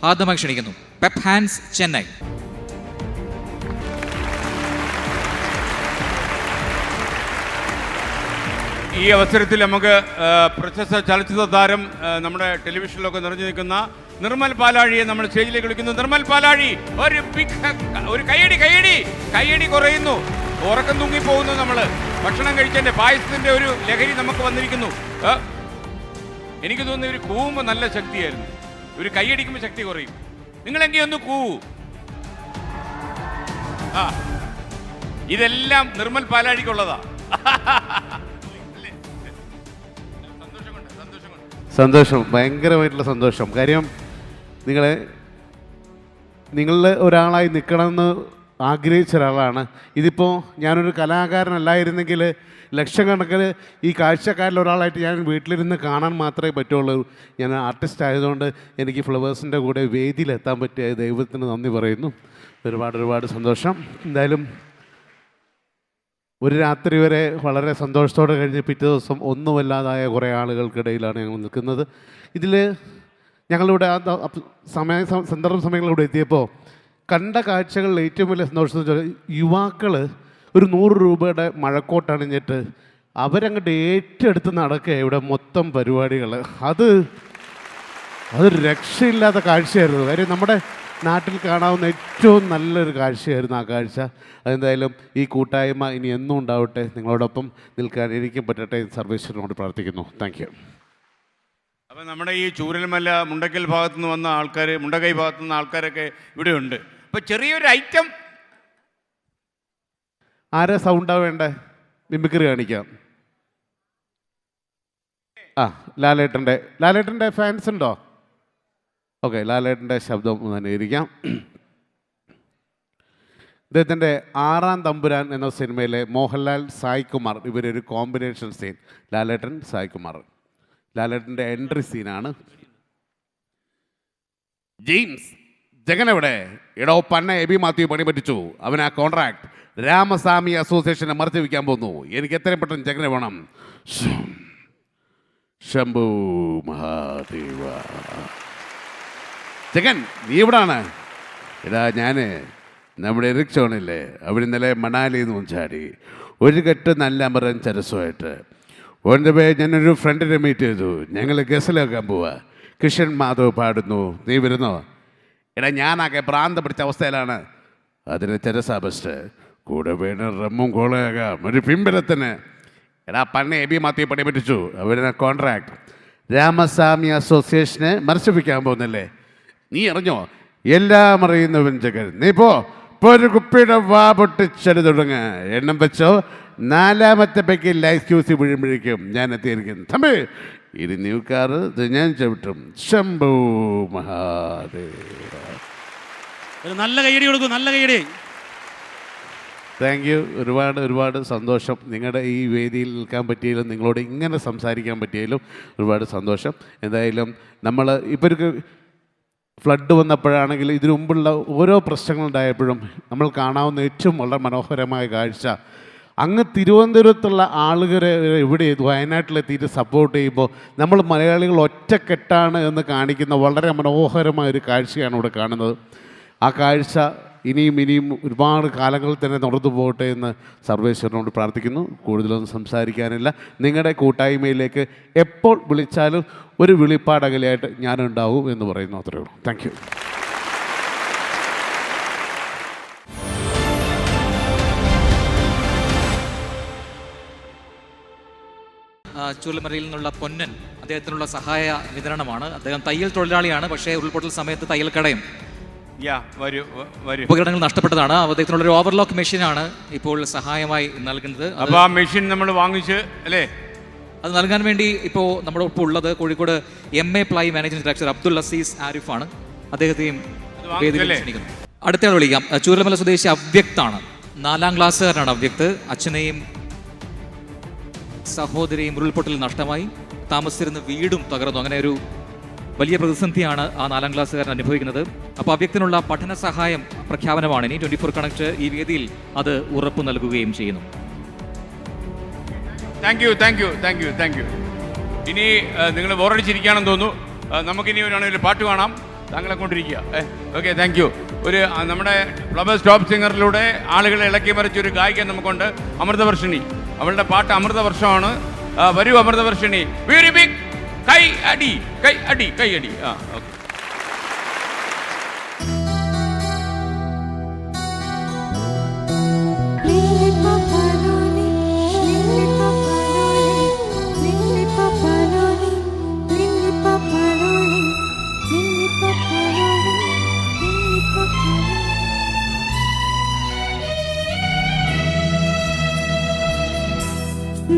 ആദ്യമായി ക്ഷണിക്കുന്നു പെപ്ഹാൻസ് ചെന്നൈ. ഈ അവസരത്തിൽ നമുക്ക് പ്രശസ്ത ചലച്ചിത്ര താരം നമ്മുടെ ടെലിവിഷനിലൊക്കെ നിറഞ്ഞു നിൽക്കുന്ന നിർമ്മൽ പാലാഴിയെ നമ്മൾ സ്റ്റേജിലേക്ക് വിളിക്കുന്നു. നിർമ്മൽ പാലാഴി, ഒരു കയ്യടി കുറയുന്നു, ഉറക്കം തൂങ്ങിപ്പോകുന്നു. നമ്മൾ ഭക്ഷണം കഴിച്ചതിൻ്റെ പായസത്തിൻ്റെ ഒരു ലഹരി നമുക്ക് വന്നിരിക്കുന്നു. എനിക്ക് തോന്നുന്നു ഒരു കൂവുമ്പോൾ നല്ല ശക്തിയായിരുന്നു, ഒരു കൈയടിക്കുമ്പോൾ ശക്തി കുറയും. നിങ്ങളെങ്കിൽ ഒന്ന് കൂവൂ. ഇതെല്ലാം നിർമ്മൽ പാലാഴിക്കുള്ളതാ. സന്തോഷം, ഭയങ്കരമായിട്ടുള്ള സന്തോഷം. കാര്യം നിങ്ങളിൽ ഒരാളായി നിൽക്കണമെന്ന് ആഗ്രഹിച്ച ഒരാളാണ്. ഇതിപ്പോൾ ഞാനൊരു കലാകാരനല്ലായിരുന്നെങ്കിൽ ലക്ഷക്കണക്കിന് ഈ കാഴ്ചക്കാരിൽ ഒരാളായിട്ട് ഞാൻ വീട്ടിലിരുന്ന് കാണാൻ മാത്രമേ പറ്റുള്ളൂ. ഞാൻ ആർട്ടിസ്റ്റ് ആയതുകൊണ്ട് എനിക്ക് ഫ്ലവേഴ്സിൻ്റെ കൂടെ വേദിയിലെത്താൻ പറ്റിയ ദൈവത്തിന് നന്ദി പറയുന്നു. ഒരുപാട് സന്തോഷം. എന്തായാലും ഒരു രാത്രി വരെ വളരെ സന്തോഷത്തോടെ കഴിഞ്ഞ് പിറ്റേ ദിവസം ഒന്നുമല്ലാതായ കുറേ ആളുകൾക്കിടയിലാണ് ഞങ്ങൾ നിൽക്കുന്നത്. ഇതിൽ ഞങ്ങളിവിടെ സന്ദർഭ സമയങ്ങളിലൂടെ എത്തിയപ്പോൾ കണ്ട കാഴ്ചകളിൽ ഏറ്റവും വലിയ സന്തോഷം വെച്ചാൽ യുവാക്കൾ ഒരു 100 രൂപയുടെ മഴക്കോട്ട് അണിഞ്ഞിട്ട് അവരങ്ങോട്ട് ഏറ്റെടുത്ത് നടക്കുക ഇവിടെ മൊത്തം പരിപാടികൾ. അതൊരു രക്ഷയില്ലാത്ത കാഴ്ചയായിരുന്നു. കാര്യം നമ്മുടെ നാട്ടിൽ കാണാവുന്ന ഏറ്റവും നല്ലൊരു കാഴ്ചയായിരുന്നു ആ കാഴ്ച. അതെന്തായാലും ഈ കൂട്ടായ്മ ഇനി എന്നും ഉണ്ടാവട്ടെ, നിങ്ങളോടൊപ്പം നിൽക്കാൻ എനിക്കും പറ്റട്ടെ. സർവേശ്വരനോട് പ്രാർത്ഥിക്കുന്നു. Thank you. അപ്പം നമ്മുടെ ഈ ചൂരൽമല മുണ്ടക്കൽ ഭാഗത്തു നിന്ന് വന്ന ആൾക്കാർ, മുണ്ടക്കൈ ഭാഗത്തു നിന്ന് ആൾക്കാരൊക്കെ ഇവിടെ ഉണ്ട്. അപ്പം ചെറിയൊരു ഐറ്റം. ആരാ സൗണ്ടാ വേണ്ടേ? മിമിക്രി കാണിക്കാം. ലാലേട്ടൻ്റെ ഫാൻസ് ഉണ്ടോ? ഓക്കെ, ലാലേട്ടൻ്റെ ശബ്ദം തന്നെ ഇരിക്കാം. ഇദ്ദേഹത്തിൻ്റെ ആറാം തമ്പുരാൻ എന്ന സിനിമയിലെ മോഹൻലാൽ സായ്കുമാർ ഇവരൊരു കോമ്പിനേഷൻ സീൻ. ലാലേട്ടൻ സായ്കുമാർ. ലാലേട്ടൻ്റെ എൻട്രി സീനാണ്. ജെയിംസ് ജഗൻ എവിടെ? എടോ പന്ന എബി മാത്യു പണി പറ്റിച്ചു. അവൻ ആ കോൺട്രാക്ട് രാമസ്വാമി അസോസിയേഷനെ മറച്ചു വയ്ക്കാൻ പോകുന്നു. എനിക്ക് എത്രയും പെട്ടെന്ന് ജഗനെ വേണം. ശംഭു മഹാദേവ. ജഗൻ നീ എവിടാണ്? എടാ ഞാൻ നമ്മുടെ എറിക് ഷോണില്ലേ, അവിടെ ഇന്നലെ മണാലിയിൽ നിന്ന് ചാടി ഒരു കെട്ട് നല്ല അമരൻ ചരസുമായിട്ട്. ഓൻ്റെ പേ ഞാനൊരു ഫ്രണ്ടിനെ മീറ്റ് ചെയ്തു. ഞങ്ങൾ ഗസലാക്കാൻ പോവാ. കിഷൻ മാധവ് പാടുന്നു. നീ വരുന്നോ? എടാ ഞാനാകെ ഭ്രാന്ത പിടിച്ച അവസ്ഥയിലാണ്. അതിന് ചരസാ ബെസ്റ്റ്. കൂടെ വേണം റമ്മും കോളയാകാം ഒരു പിമ്പലത്തിന്. എടാ പണ്ണ എബി മാത്യു പണി പറ്റിച്ചു. അവരുടെ കോൺട്രാക്ട് രാമസ്വാമി അസോസിയേഷനെ മത്സരിപ്പിക്കാൻ പോകുന്നില്ലേ? നീ അറിഞ്ഞോ? എല്ലാം അറിയുന്നവൻ ജഗൻ. നീ ഇപ്പോൾ ഒരു കുപ്പിയുടെ വാ പൊട്ടിച്ചെടു തുടങ്ങ. എണ്ണം വെച്ചോ. 4ാമത്തെ പെക്കിൽ ലൈഫ് ക്യൂസി വീഴുമ്പോഴേക്കും ഞാൻ എത്തിയിരിക്കുന്നു. തമ്പി ഇത് നീക്കാറ് ഞാൻ ചവിട്ടും. ശംഭു മഹാദേവ. നല്ല കൈയടി കൊടുക്കും, നല്ല കൈയടി. Thank you. ഒരുപാട് സന്തോഷം. നിങ്ങളുടെ ഈ വേദിയിൽ നിൽക്കാൻ പറ്റിയാലും നിങ്ങളോട് ഇങ്ങനെ സംസാരിക്കാൻ പറ്റിയാലും ഒരുപാട് സന്തോഷം. എന്തായാലും നമ്മൾ ഇപ്പോൾ ഒരു ഫ്ലഡ് വന്നപ്പോഴാണെങ്കിൽ ഇതിനു മുമ്പുള്ള ഓരോ പ്രശ്നങ്ങളുണ്ടായപ്പോഴും നമ്മൾ കാണാവുന്ന ഏറ്റവും വളരെ മനോഹരമായ കാഴ്ച അങ്ങ് തിരുവനന്തപുരത്തുള്ള ആളുകളെ ഇവിടെ വയനാട്ടിലെത്തിയിട്ട് സപ്പോർട്ട് ചെയ്യുമ്പോൾ നമ്മൾ മലയാളികൾ ഒറ്റക്കെട്ടാണ് എന്ന് കാണിക്കുന്ന വളരെ മനോഹരമായൊരു കാഴ്ചയാണ് ഇവിടെ കാണുന്നത്. ആ കാഴ്ച ഇനിയും ഒരുപാട് കാലങ്ങളിൽ തന്നെ നടന്നു പോകട്ടെ എന്ന് സർവേശ്വരനോട് പ്രാർത്ഥിക്കുന്നു. കൂടുതലൊന്നും സംസാരിക്കാനില്ല. നിങ്ങളുടെ കൂട്ടായ്മയിലേക്ക് എപ്പോൾ വിളിച്ചാലും ഒരു വിളിപ്പാടകലെയായിട്ട് ഞാനുണ്ടാവും എന്ന് പറയുന്നു. അത്രയേ ഉള്ളൂ. Thank you. ചൂരൽമലയിൽ നിന്നുള്ള പൊന്നൻ അദ്ദേഹത്തിനുള്ള സഹായ വിതരണമാണ്. അദ്ദേഹം തയ്യൽ തൊഴിലാളിയാണ്. പക്ഷേ ഉരുൾപൊട്ടൽ സമയത്ത് തയ്യൽ കടയും ഉപകരണങ്ങൾ നഷ്ടപ്പെട്ടതാണ്. അദ്ദേഹത്തിനുള്ള ഒരു ഓവർലോക്ക് മെഷീനാണ് ഇപ്പോൾ സഹായമായി നൽകുന്നത്. അപ്പോൾ ആ മെഷീൻ നമ്മൾ വാങ്ങിച്ച് അല്ലേ അത് നൽകാൻ വേണ്ടി ഇപ്പോൾ നമ്മുടെ ഒപ്പം ഉള്ളത് Kozhikode MA ply managing director Abdul Azeez ആരിഫാണ്. അദ്ദേഹത്തെയും അടുത്തയാൾ വിളിക്കാം. ചൂരൽമല സ്വദേശി അവ്യക്താണ്. 4ാം ക്ലാസ്സുകാരനാണ് അവ്യക്ത്. അച്ഛനെയും സഹോദരിയും ഉരുൾപൊട്ടലിൽ നഷ്ടമായി. താമസിച്ചിരുന്ന വീടും തകർന്നു. അങ്ങനെ ഒരു വലിയ പ്രതിസന്ധിയാണ് ആ 4ാം ക്ലാസ്സുകാരൻ അനുഭവിക്കുന്നത്. അപ്പോൾ അവ്യക്തിനുള്ള പഠന സഹായം പ്രഖ്യാപനമാണ് ഇനി 24 കണക്ട് ഈ വേദിയിൽ അത് ഉറപ്പു നൽകുകയും ചെയ്യുന്നു. Thank you. ഇനി നിങ്ങൾ ബോറടിച്ചിരിക്കുകയാണെന്ന് തോന്നുന്നു. നമുക്കിനി ഒരു പാട്ട് കാണാം. താങ്കളെ കൊണ്ടിരിക്കുക. Okay, thank U. നമ്മുടെ ഫ്ലവേഴ്സ് ടോപ്പ് സിംഗറിലൂടെ ആളുകളെ ഇളക്കി മറിച്ചൊരു ഗായിക നമുക്കുണ്ട്, അമൃതവർഷിണി. അവളുടെ പാട്ട് അമൃതവർഷമാണ്. വരൂ അമൃതവർഷിണി. വെരി ബിഗ് കൈ അടി. ഓക്കെ.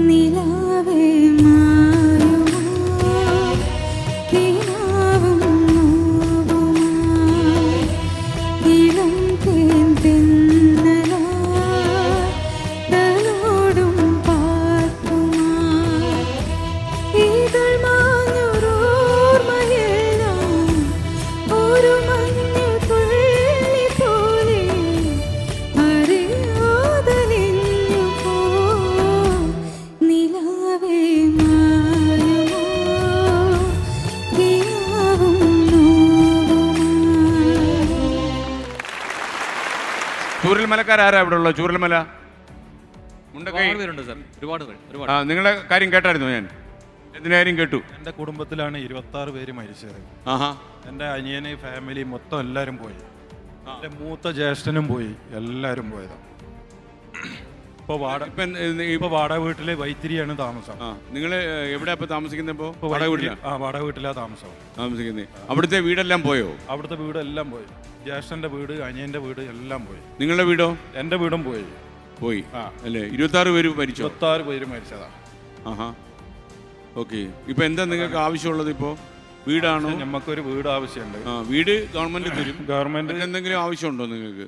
നിലാവേ മാറുമോ കിനാവും നോവുമായി ഇളം തേൻ തെന്നലാ തലോടും പാട്ടുമായി ഇതൾ മാഞ്ഞൊരോർമ്മയെല്ലാം ഒരു മഞ്ഞു തുള്ളി പോലെ അറിയാതലിഞ്ഞു പോ. നിലാവേ മാറുമോ കിനാവും നോവുമായി. ചൂരൽമലക്കാരാരാ ഇവിടെ ഉള്ളത്? ചൂരൽമല നിങ്ങളുടെ കാര്യം കേട്ടായിരുന്നു ഞാൻ. എന്തിന്റെ കാര്യം കേട്ടു? എൻ്റെ കുടുംബത്തിലാണ് 26 പേര് മരിച്ചത്. എൻ്റെ അനിയന് ഫാമിലി മൊത്തം എല്ലാവരും പോയി. എൻ്റെ മൂത്ത ജ്യേഷ്ഠനും പോയി. എല്ലാവരും പോയതാണ്. ഇപ്പോൾ വാടക വീട്ടിലെ വൈത്തിരിയാണ് താമസം. നിങ്ങൾ എവിടെയാ ഇപ്പൊ താമസിക്കുന്നത്? വാടക വീട്ടിലാണ് താമസിക്കുന്നത്. അവിടുത്തെ വീടെല്ലാം പോയോ? അവിടുത്തെ വീടെല്ലാം പോയി. ജ്യേഷ്ഠൻ്റെ വീട്, അനിയൻ്റെ വീട് എല്ലാം പോയി. നിങ്ങളുടെ വീടോ? എൻ്റെ വീടും പോയി. അല്ലേ? 26 പേര് മരിച്ചു. 26 പേര് മരിച്ചതാണ്. ഓക്കെ. ഇപ്പൊ എന്താ നിങ്ങൾക്ക് ആവശ്യമുള്ളത്? ഇപ്പോ വീടാണോ? നമുക്കൊരു വീട് ആവശ്യമുണ്ട്. വീട് ഗവൺമെന്റ് തരും. ഗവൺമെന്റ് എന്തെങ്കിലും ആവശ്യമുണ്ടോ നിങ്ങൾക്ക്?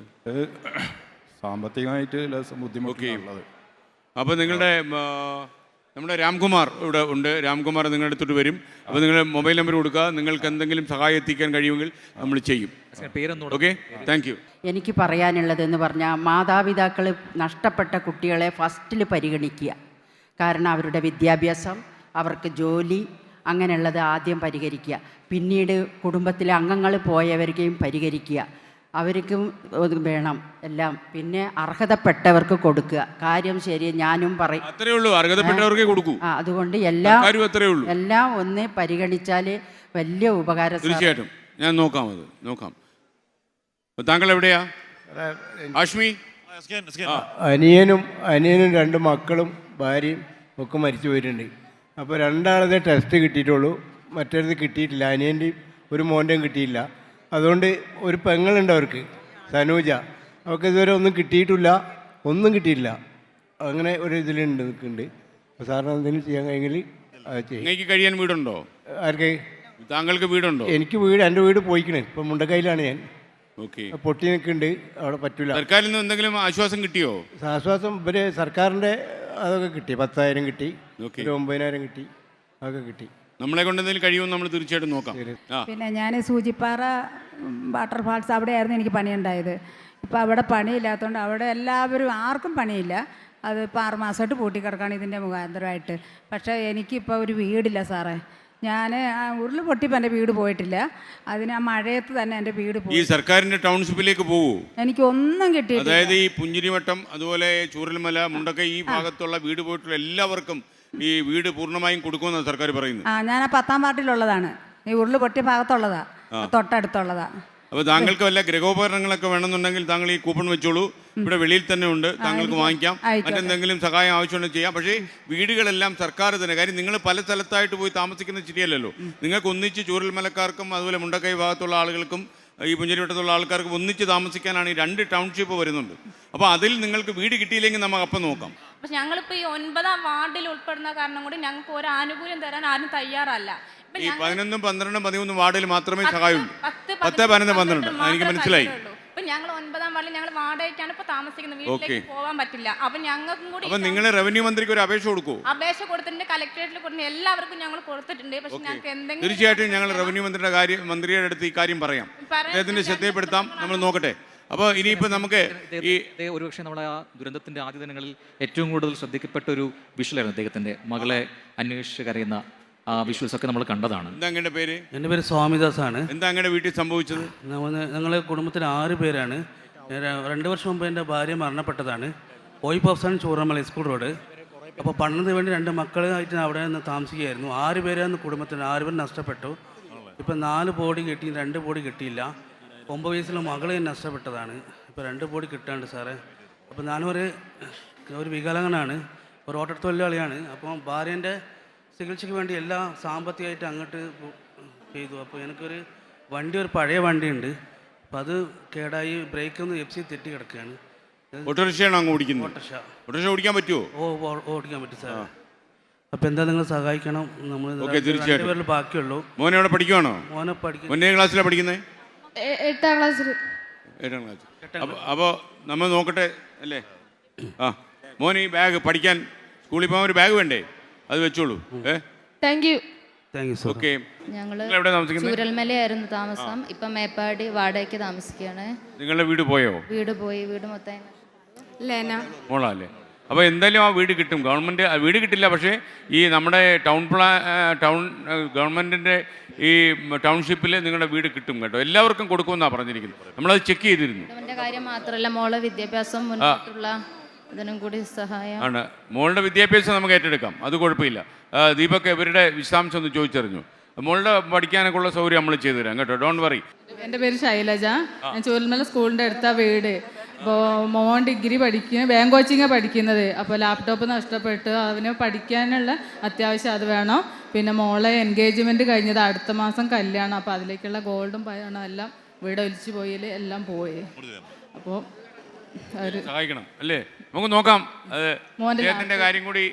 സാമ്പത്തികമായിട്ട് ബുദ്ധിമുട്ടുള്ളത്. അപ്പോൾ നിങ്ങളുടെ നമ്മുടെ രാംകുമാർ ഇവിടെ ഉണ്ട്. രാംകുമാർ നിങ്ങളുടെ അടുത്തോട്ട് വരും. അപ്പോൾ നിങ്ങൾ മൊബൈൽ നമ്പർ കൊടുക്കുക. നിങ്ങൾക്ക് എന്തെങ്കിലും സഹായം എത്തിക്കാൻ കഴിയുമെങ്കിൽ നമ്മൾ ചെയ്യും. Okay, thank U. എനിക്ക് പറയാനുള്ളതെന്ന് പറഞ്ഞാൽ മാതാപിതാക്കൾ നഷ്ടപ്പെട്ട കുട്ടികളെ ഫസ്റ്റിൽ പരിഗണിക്കുക. കാരണം അവരുടെ വിദ്യാഭ്യാസം, അവർക്ക് ജോലി, അങ്ങനെയുള്ളത് ആദ്യം പരിഹരിക്കുക. പിന്നീട് കുടുംബത്തിലെ അംഗങ്ങൾ പോയവർക്കും പരിഹരിക്കുക. അവർക്കും വേണം എല്ലാം. പിന്നെ അർഹതപ്പെട്ടവർക്ക് കൊടുക്കുക. കാര്യം ശരി, ഞാനും പറയും അത്രേ ഉള്ളൂ, അർഹതപ്പെട്ടവർക്ക് കൊടുക്കൂ. അതുകൊണ്ട് എല്ലാം ഒന്ന് പരിഗണിച്ചാൽ വലിയ ഉപകാരം. തീർച്ചയായിട്ടും ഞാൻ നോക്കാം. താങ്കൾ എവിടെയാ? ആഷ്മി? അനിയനും 2 മക്കളും ഭാര്യയും ഒക്കെ മരിച്ചു പോയിട്ടുണ്ട്. അപ്പോൾ 2 ടെസ്റ്റ് കിട്ടിയിട്ടുള്ളൂ, മറ്റേത് കിട്ടിയിട്ടില്ല. അനിയൻ്റെയും ഒരു മോൻ്റെയും കിട്ടിയില്ല. അതുകൊണ്ട് ഒരു പെങ്ങളുണ്ട് അവർക്ക്, സനൂജ. അവർക്ക് ഇതുവരെ ഒന്നും കിട്ടിയിട്ടില്ല. അങ്ങനെ ഒരു ഇതിലുണ്ട് നിൽക്കുന്നുണ്ട്. അപ്പോൾ സാറിന് എന്തെങ്കിലും ചെയ്യാൻ കഴിയെങ്കിൽ അത് ചെയ്യും. കഴിയാൻ വീടുണ്ടോ? ആർക്ക്? താങ്കൾക്ക് വീടുണ്ടോ? എനിക്ക് എൻ്റെ വീട് പോയിക്കണേ. ഇപ്പം മുണ്ടക്കൈയിലാണ് ഞാൻ. പൊട്ടി നിൽക്കുന്നുണ്ട്, അവിടെ പറ്റൂല. സർക്കാരിൽ നിന്ന് എന്തെങ്കിലും ആശ്വാസം കിട്ടിയോ? ആശ്വാസം സർക്കാരിൻ്റെ അതൊക്കെ കിട്ടി. 10,000 കിട്ടി, 9,000 കിട്ടി, അതൊക്കെ കിട്ടി. നമ്മളെ കൊണ്ട് എന്തെങ്കിലും കഴിയുമെന്ന് നമ്മൾ തീർച്ചയായിട്ടും നോക്കാം. പിന്നെ ഞാൻ സൂചിപ്പാറ വാട്ടർഫാൾസ് അവിടെയായിരുന്നു എനിക്ക് പണിയുണ്ടായത്. ഇപ്പോൾ അവിടെ പണിയില്ലാത്തതുകൊണ്ട് അവിടെ എല്ലാവരും ആർക്കും പണിയില്ല. അത് ഇപ്പോൾ 6 മാസമായിട്ട് പൂട്ടിക്കിടക്കുകയാണ് ഇതിൻ്റെ മുഖാന്തരമായിട്ട്. പക്ഷേ എനിക്കിപ്പോൾ ഒരു വീടില്ല സാറേ. ഞാൻ ഉരുൾ പൊട്ടിപ്പോൾ എൻ്റെ വീട് പോയിട്ടില്ല. അതിന് ആ മഴയത്ത് തന്നെ എൻ്റെ വീട് പോയി. ഈ സർക്കാരിന്റെ ടൗൺഷിപ്പിലേക്ക് പോകൂ. എനിക്കൊന്നും കിട്ടിയിട്ടില്ല. അതായത് ഈ പുഞ്ചിരിമട്ടം, അതുപോലെ ചൂരൽമല, മുണ്ടക്കൈ, ഈ ഭാഗത്തുള്ള വീട് പോയിട്ടുള്ള എല്ലാവർക്കും ഈ വീട് പൂർണ്ണമായും കൊടുക്കുമെന്നാണ് സർക്കാർ പറയുന്നത്. ഞാൻ ആ 10ാം വാർഡിലുള്ളതാണ്. ഈ ഉരുൾ പൊട്ടിയ ഭാഗത്തുള്ളതാ, തൊട്ടടുത്തുള്ളതാ. അപ്പോൾ താങ്കൾക്ക് വല്ല ഗൃഹോപകരണങ്ങളൊക്കെ വേണമെന്നുണ്ടെങ്കിൽ താങ്കൾ ഈ കൂപ്പൺ വെച്ചോളൂ. ഇവിടെ വെളിയിൽ തന്നെ ഉണ്ട്, താങ്കൾക്ക് വാങ്ങിക്കാം. മറ്റെന്തെങ്കിലും സഹായം ആവശ്യമുണ്ടെങ്കിൽ ചെയ്യാം. പക്ഷേ വീടുകളെല്ലാം സർക്കാർ തന്നെ. കാര്യം നിങ്ങൾ പല സ്ഥലത്തായിട്ട് പോയി താമസിക്കുന്നത് ശരിയല്ലല്ലോ. നിങ്ങൾക്ക് ഒന്നിച്ച് ചൂരൽമലക്കാർക്കും അതുപോലെ മുണ്ടക്കൈ ഭാഗത്തുള്ള ആളുകൾക്കും ഈ പുഞ്ചിരിവട്ടത്തുള്ള ആൾക്കാർക്ക് ഒന്നിച്ച് താമസിക്കാനാണ് ഈ 2 ടൗൺഷിപ്പ് വരുന്നുണ്ട്. അപ്പോൾ അതിൽ നിങ്ങൾക്ക് വീട് കിട്ടിയില്ലെങ്കിൽ നമുക്ക് അപ്പം നോക്കാം. പക്ഷെ ഞങ്ങളിപ്പോൾ ഈ 9ാം വാർഡിൽ ഉൾപ്പെടുന്ന കാരണം കൂടി ഞങ്ങൾക്ക് ഒരു ആനുകൂല്യം തരാൻ ആരും തയ്യാറല്ല. ഈ 11, 12, 13 വാർഡിൽ മാത്രമേ സഹായമുള്ളൂ. 10, 11, 12 എനിക്ക് മനസ്സിലായി. ഇപ്പൊ ഞങ്ങൾ 9ാം വാർഡിൽ ഞങ്ങൾ വാടകയ്ക്കാണ് ഇപ്പൊ താമസിക്കുന്നത്. വീട്ടിലേക്ക് പോകാൻ പറ്റില്ല. അപ്പൊ ഞങ്ങൾക്കും കൂടി. അപ്പൊ നിങ്ങൾ റവന്യൂ മന്ത്രിക്ക് ഒരു അപേക്ഷ കൊടുക്കൂ. അപേക്ഷ കൊടുത്തിട്ടുണ്ട്, കളക്ടറേറ്റിൽ കൊടുത്തിട്ടുണ്ട്, എല്ലാവർക്കും ഞങ്ങൾ കൊടുത്തിട്ടുണ്ട്. പക്ഷെ ഞങ്ങൾക്ക് എന്തെങ്കിലും തീർച്ചയായിട്ടും ഞങ്ങൾ റവന്യൂ മന്ത്രിയുടെ അടുത്ത് ഈ കാര്യം പറയാം. അദ്ദേഹത്തിന്റെ ശ്രദ്ധയിൽപ്പെടുത്താം. നമ്മൾ നോക്കട്ടെ. അപ്പോൾ ഇനിയിപ്പോൾ നമുക്ക് ഒരുപക്ഷെ നമ്മളെ ആ ദുരന്തത്തിന്റെ ആദ്യ ദിനങ്ങളിൽ ഏറ്റവും കൂടുതൽ ശ്രദ്ധിക്കപ്പെട്ട ഒരു വിഷ്വലായിരുന്നു അദ്ദേഹത്തിന്റെ മകളെ അന്വേഷിച്ച് കരയുന്ന ആ വിഷ്വൽസ് ഒക്കെ നമ്മൾ കണ്ടതാണ്. എന്താ അങ്ങയുടെ പേര്? എൻ്റെ പേര് സ്വാമിദാസ് ആണ്. എന്താ അങ്ങയുടെ വീട്ടിൽ സംഭവിച്ചത്? ഞങ്ങളെ കുടുംബത്തിൽ 6 പേരാണ്. 2 വർഷം മുമ്പ് എൻ്റെ ഭാര്യ മരണപ്പെട്ടതാണ്. ഓയിപ്പോഫ്സാൻ ചൂറമല സ്കൂൾ റോഡ്. അപ്പോൾ പഠനത്തിന് വേണ്ടി 2 മക്കളായിട്ട് അവിടെ നിന്ന് താമസിക്കുകയായിരുന്നു. 6 പേരാണ് കുടുംബത്തിന്. 6 പേര് നഷ്ടപ്പെട്ടു. ഇപ്പം 4 ബോഡി കിട്ടി, 2 ബോഡി കിട്ടിയില്ല. 9 വയസ്സിലെ മകളെ നഷ്ടപ്പെട്ടതാണ്. ഇപ്പോൾ 2 ബോഡി കിട്ടാണ്ട് സാറേ. അപ്പോൾ ഞാനൊരു വികലാംഗനാണ്, ഒരു ഓട്ടത്തൊഴിലാളിയാണ്. അപ്പോൾ ഭാര്യേൻ്റെ ചികിത്സയ്ക്ക് വേണ്ടി എല്ലാം സാമ്പത്തികമായിട്ട് അങ്ങോട്ട് ചെയ്തു. അപ്പോൾ എനിക്കൊരു ഒരു പഴയ വണ്ടിയുണ്ട്. അപ്പോൾ അത് കേടായി, ബ്രേക്കൊന്ന് FC തെറ്റി കിടക്കുകയാണ്. ഓട്ടോറിക്ഷയാണോ അങ്ങ് ഓടിക്കുന്നത്? ഓട്ടോറിക്ഷ ഓടിക്കാൻ പറ്റുമോ? ഓടിക്കാൻ പറ്റും സാർ. അപ്പോൾ എന്താ നിങ്ങൾ സഹായിക്കണം. നമ്മൾ തീർച്ചയായിട്ടും ബാക്കിയുള്ളൂ. മോനെ അവിടെ പഠിക്കുവാണോ? മോനെ പഠിക്കും. 1ാം ക്ലാസ്സിലാണ് പഠിക്കുന്നത്? 8ാം ക്ലാസ്സിൽ. 8ാം ക്ലാസ്. അപ്പോൾ നമ്മൾ നോക്കട്ടെ അല്ലേ? മോൻ ഈ ബാഗ് പഠിക്കാൻ സ്കൂളിൽ പോകാൻ ഒരു ബാഗ് വേണ്ടേ? അത് വെച്ചോളൂ. Thank you. ഓക്കെ. ഞങ്ങൾ ചൂരൽമലയായിരുന്നു താമസം. ഇപ്പം മേപ്പാടി വാടകയ്ക്ക് താമസിക്കുകയാണ്. നിങ്ങളുടെ വീട് പോയോ? വീട് പോയി. വീട് മൊത്തം മോളല്ലേ? അപ്പോൾ എന്തായാലും ആ വീട് കിട്ടും. ഗവൺമെൻറ് വീട് കിട്ടില്ല, പക്ഷേ ഈ നമ്മുടെ ഗവൺമെൻറ്റിൻ്റെ ഈ ടൗൺഷിപ്പിൽ നിങ്ങളുടെ വീട് കിട്ടും കേട്ടോ. എല്ലാവർക്കും കൊടുക്കുമെന്നാണ് പറഞ്ഞിരിക്കുന്നത്. നമ്മളത് ചെക്ക് ചെയ്തിരുന്നു. എൻ്റെ കാര്യം മാത്രമല്ല, മോളെ വിദ്യാഭ്യാസം മുന്നോട്ടുള്ള ഇതിനും കൂടി സഹായം ആണ്. മോളുടെ വിദ്യാഭ്യാസം നമുക്ക് ഏറ്റെടുക്കാം, അത് കുഴപ്പമില്ല. ദീപക് ഇവരുടെ വിശദാംശം ഒന്ന് ചോദിച്ചറിഞ്ഞു. മോളുടെ പഠിക്കാനൊക്കെ ഉള്ള സൗകര്യം നമ്മൾ ചെയ്തു തരാം കേട്ടോ. Don't worry. എൻ്റെ പേര് ശൈലജ. ഞാൻ ചൂരൽമല സ്കൂളിൻ്റെ അടുത്താണ് വീട്. അപ്പോൾ മോൻ ഡിഗ്രി ബാങ്ക് കോച്ചിങ്ങാണ് പഠിക്കുന്നത്. അപ്പോൾ ലാപ്ടോപ്പ് നഷ്ടപ്പെട്ട് അവന് പഠിക്കാനുള്ള അത്യാവശ്യം അത് വേണം. പിന്നെ മോളെ എൻഗേജ്മെൻറ്റ് കഴിഞ്ഞത് അടുത്ത മാസം കല്യാണം. അപ്പോൾ അതിലേക്കുള്ള ഗോൾഡും പണം എല്ലാം വീട് ഒലിച്ചു പോയിൽ എല്ലാം പോയി. അപ്പോൾ സഹായിക്കണം അല്ലേ? നമുക്ക് നോക്കാം. അദ്ദേഹത്തിൻ്റെ കാര്യം കൂടി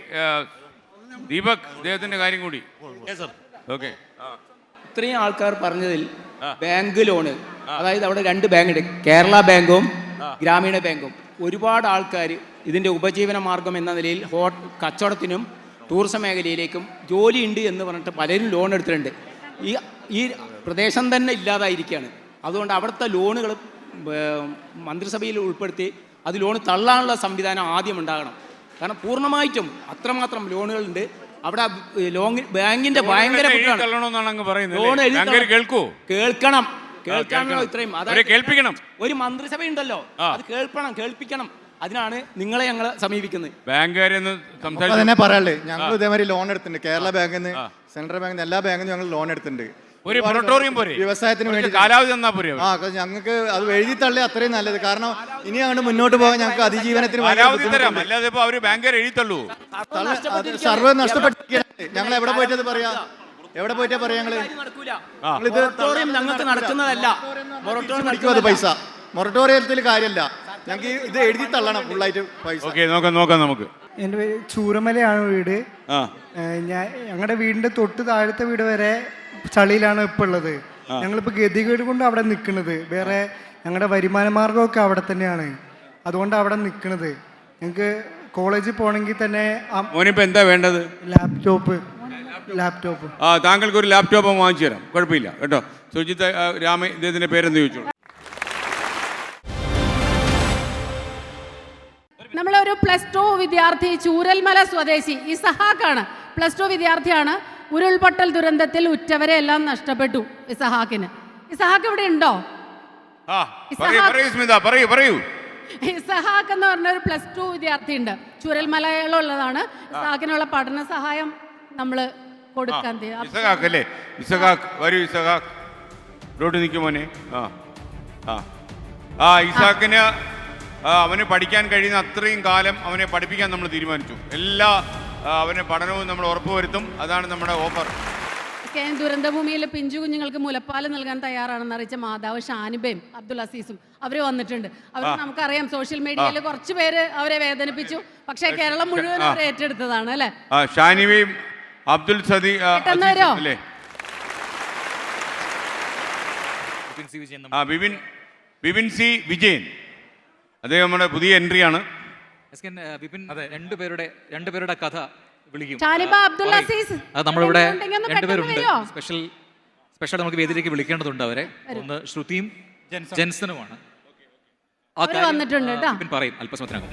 ദീപക്, അദ്ദേഹത്തിൻ്റെ കാര്യം കൂടി. ഓക്കെ. ഇത്രയും ആൾക്കാർ പറഞ്ഞതിൽ ബാങ്ക് ലോണ്, അതായത് അവിടെ 2 ബാങ്കുണ്ട്, കേരള ബാങ്കും ഗ്രാമീണ ബാങ്കും. ഒരുപാട് ആൾക്കാർ ഇതിൻ്റെ ഉപജീവന മാർഗം എന്ന നിലയിൽ കച്ചവടത്തിനും ടൂറിസം മേഖലയിലേക്കും ജോലിയുണ്ട് എന്ന് പറഞ്ഞിട്ട് പലരും ലോൺ എടുത്തിട്ടുണ്ട്. ഈ പ്രദേശം തന്നെ ഇല്ലാതായിരിക്കുകയാണ്. അതുകൊണ്ട് അവിടുത്തെ ലോണുകൾ മന്ത്രിസഭയിൽ ഉൾപ്പെടുത്തി അത് ലോൺ തള്ളാനുള്ള സംവിധാനം ആദ്യം ഉണ്ടാകണം. കാരണം പൂർണ്ണമായിട്ടും അത്രമാത്രം ലോണുകളുണ്ട് അവിടെ. ബാങ്കിന്റെ ഭയങ്കര കേൾക്കണം ഇത്രയും കേൾപ്പിക്കണം. ഒരു മന്ത്രിസഭ ഉണ്ടല്ലോ, അത് കേൾപ്പിക്കണം. അതിനാണ് നിങ്ങളെ ഞങ്ങൾ സമീപിക്കുന്നത്. ബാങ്കുകാരെന്ന് തന്നെ പറയാനുള്ളത്, ഞങ്ങൾ ഇതേമാതിരി ലോൺ എടുത്തിട്ടുണ്ട്. കേരള ബാങ്കിൽ നിന്ന്, സെൻട്രൽ ബാങ്കിൽ നിന്ന്, എല്ലാ ബാങ്കിൽ നിന്ന് ഞങ്ങൾ ലോൺ എടുത്തിട്ടുണ്ട്. ഒരു മൊറട്ടോറിയം പോരെ, വ്യവസായത്തിന് വേണ്ടി കാലാവധി തന്നാ പോരെ. ഞങ്ങൾക്ക് അത് എഴുതി തള്ളി അത്രയും നല്ലത്. കാരണം ഇനിയാണ് മുന്നോട്ട് പോകാൻ ഞങ്ങൾക്ക് അതിജീവനത്തിന് അല്ലാതെ അവര് ബാങ്കുകാർ എഴുതി തള്ളൂ. സർവ്വ നഷ്ടപ്പെട്ടിരിക്കുകയാണ്. ഞങ്ങൾ എവിടെ പോയിട്ടത് പറയാ, എവിടെ പോയിട്ടാ പറയാ? ഞങ്ങൾക്ക് നടക്കുന്നതല്ല അത് പൈസ മൊറട്ടോറിയത്തിൽ കാര്യമല്ല. ഞങ്ങൾക്ക് ഇത് എഴുതി തള്ളണം ഫുള്ളായിട്ട് പൈസ. നോക്കാം നമുക്ക്. എൻ്റെ പേര് ചൂരമലയാണ് വീട്. ഞങ്ങളുടെ വീടിന്റെ തൊട്ട് താഴത്തെ വീട് വരെ ചളിയിലാണ് ഇപ്പോൾ ഉള്ളത്. ഞങ്ങളിപ്പോൾ ഗതികേട് കൊണ്ട് അവിടെ നിൽക്കുന്നത്. വേറെ ഞങ്ങളുടെ വരുമാന മാർഗമൊക്കെ അവിടെ തന്നെയാണ്. അതുകൊണ്ട് അവിടെ നിൽക്കുന്നത്. ഞങ്ങൾക്ക് കോളേജിൽ പോകണമെങ്കിൽ തന്നെ എന്താ വേണ്ടത്? ലാപ്ടോപ്പ്. താങ്കൾക്ക് ഒരു ലാപ്ടോപ്പ് വാങ്ങിച്ചു തരാം, കുഴപ്പമില്ല കേട്ടോ. സുജിത്ത് ഇദ്ദേഹത്തിന്റെ പേരെന്ത് ചോദിച്ചോളൂ. നമ്മളൊരു +2 വിദ്യാർത്ഥി, ചൂരൽമല സ്വദേശി ഇസഹാക്കാണ്. +2 വിദ്യാർത്ഥിയാണ്. ഉരുൾപൊട്ടൽ ദുരന്തത്തിൽ ഉറ്റവരെ എല്ലാം നഷ്ടപ്പെട്ടു ഇസഹാക്കിന്. ഇസഹാക്ക് ഇവിടെ ഉണ്ടോ? ഇസഹാക്ക് എന്ന് പറഞ്ഞ ഒരു +2 വിദ്യാർത്ഥി ഉണ്ട്. ചൂരൽമലയിലുള്ളതാണ്. ഇസഹാക്കിനുള്ള പഠന സഹായം നമ്മൾ കൊടുക്കാൻ. ഇസഹാക്കിന് അവന് പഠിക്കാൻ കഴിയുന്ന അത്രയും കാലം അവനെ പഠിപ്പിക്കാൻ നമ്മൾ തീരുമാനിച്ചു. എല്ലാ അവന് പഠനവും നമ്മൾ ഉറപ്പുവരുത്തും. അതാണ് നമ്മുടെ ഓഫർ. ദുരന്തഭൂമിയിലെ പിഞ്ചു കുഞ്ഞുങ്ങൾക്ക് മുലപ്പാൽ നൽകാൻ തയ്യാറാണെന്ന് അറിയിച്ച മാതാവ് ഷാനിബയും അബ്ദുൽ അസീസും അവർ വന്നിട്ടുണ്ട്. അവർ നമുക്കറിയാം സോഷ്യൽ മീഡിയയിൽ കുറച്ച് പേര് അവരെ വേദനിപ്പിച്ചു. പക്ഷേ കേരളം മുഴുവൻ അവരെ ഏറ്റെടുത്തതാണ് അല്ലേ? ഷാനിബയും അബ്ദുൽ സദി അല്ലേ? ബിപിൻ സി വിജയൻ, അദ്ദേഹം നമ്മുടെ പുതിയ എൻട്രിയാണ്. രണ്ടുപേരുടെ കഥ വിളിക്കും. അത് നമ്മളിവിടെ രണ്ടുപേരുണ്ട്. സ്പെഷ്യൽ നമുക്ക് വേദിയിലേക്ക് വിളിക്കേണ്ടതുണ്ട് അവരെ. ഒന്ന് ശ്രുതിയും ജെൻസനുമാണ്. പറയും അല്പസമയത്തിനകം.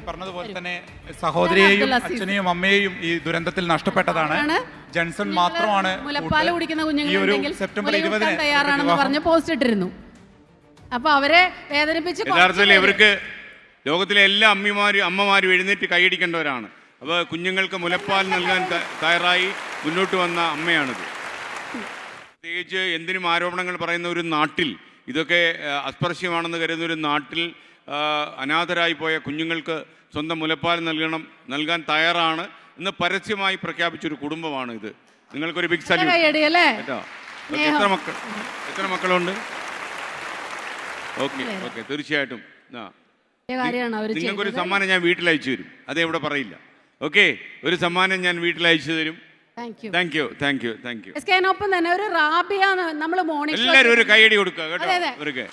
പറഞ്ഞതുപോലെ തന്നെ സഹോദരിയെയും അച്ഛനെയും അമ്മയെയും ഈ ദുരന്തത്തിൽ നഷ്ടപ്പെട്ടതാണ്. ജെൻസൺ മാത്രമാണ് ഈ ഒരു സെപ്റ്റംബർ 20 തയ്യാറാണെന്ന് പറഞ്ഞ് പോസ്റ്റ് ഇട്ടിരുന്നു. അപ്പൊ അവരെ വേദനിപ്പിച്ച് യഥാർത്ഥത്തിൽ ഇവർക്ക് ലോകത്തിലെ എല്ലാ അമ്മമാരും എഴുന്നേറ്റ് കൈയടിക്കേണ്ടവരാണ്. അപ്പോൾ കുഞ്ഞുങ്ങൾക്ക് മുലപ്പാൽ നൽകാൻ തയ്യാറായി മുന്നോട്ട് വന്ന അമ്മയാണിത്. പ്രത്യേകിച്ച് എന്തിനും ആരോപണങ്ങൾ പറയുന്ന ഒരു നാട്ടിൽ, ഇതൊക്കെ അസ്പർശ്യമാണെന്ന് കരുതുന്ന ഒരു നാട്ടിൽ അനാഥരായി പോയ കുഞ്ഞുങ്ങൾക്ക് സ്വന്തം മുലപ്പാൽ നൽകാൻ തയ്യാറാണ് എന്ന് പരസ്യമായി പ്രഖ്യാപിച്ചൊരു കുടുംബമാണ് ഇത്. നിങ്ങൾക്കൊരു ബിഗ് സല്യൂട്ട് കേട്ടോ. എത്ര മക്കളുണ്ട്? ഓക്കെ തീർച്ചയായിട്ടും നിങ്ങൾക്കൊരു സമ്മാനം ഞാൻ വീട്ടിൽ അയച്ചു തരും. അതെവിടെ പറയില്ല. ഓക്കെ, ഒരു സമ്മാനം ഞാൻ വീട്ടിൽ അയച്ചു തരും. Thank you. തന്നെ ഒരു റാബിയ നമ്മൾ മോർണിംഗ് എല്ലാവരും ഒരു കൈയടി കൊടുക്കുക കേട്ടോ ഇവർക്ക്.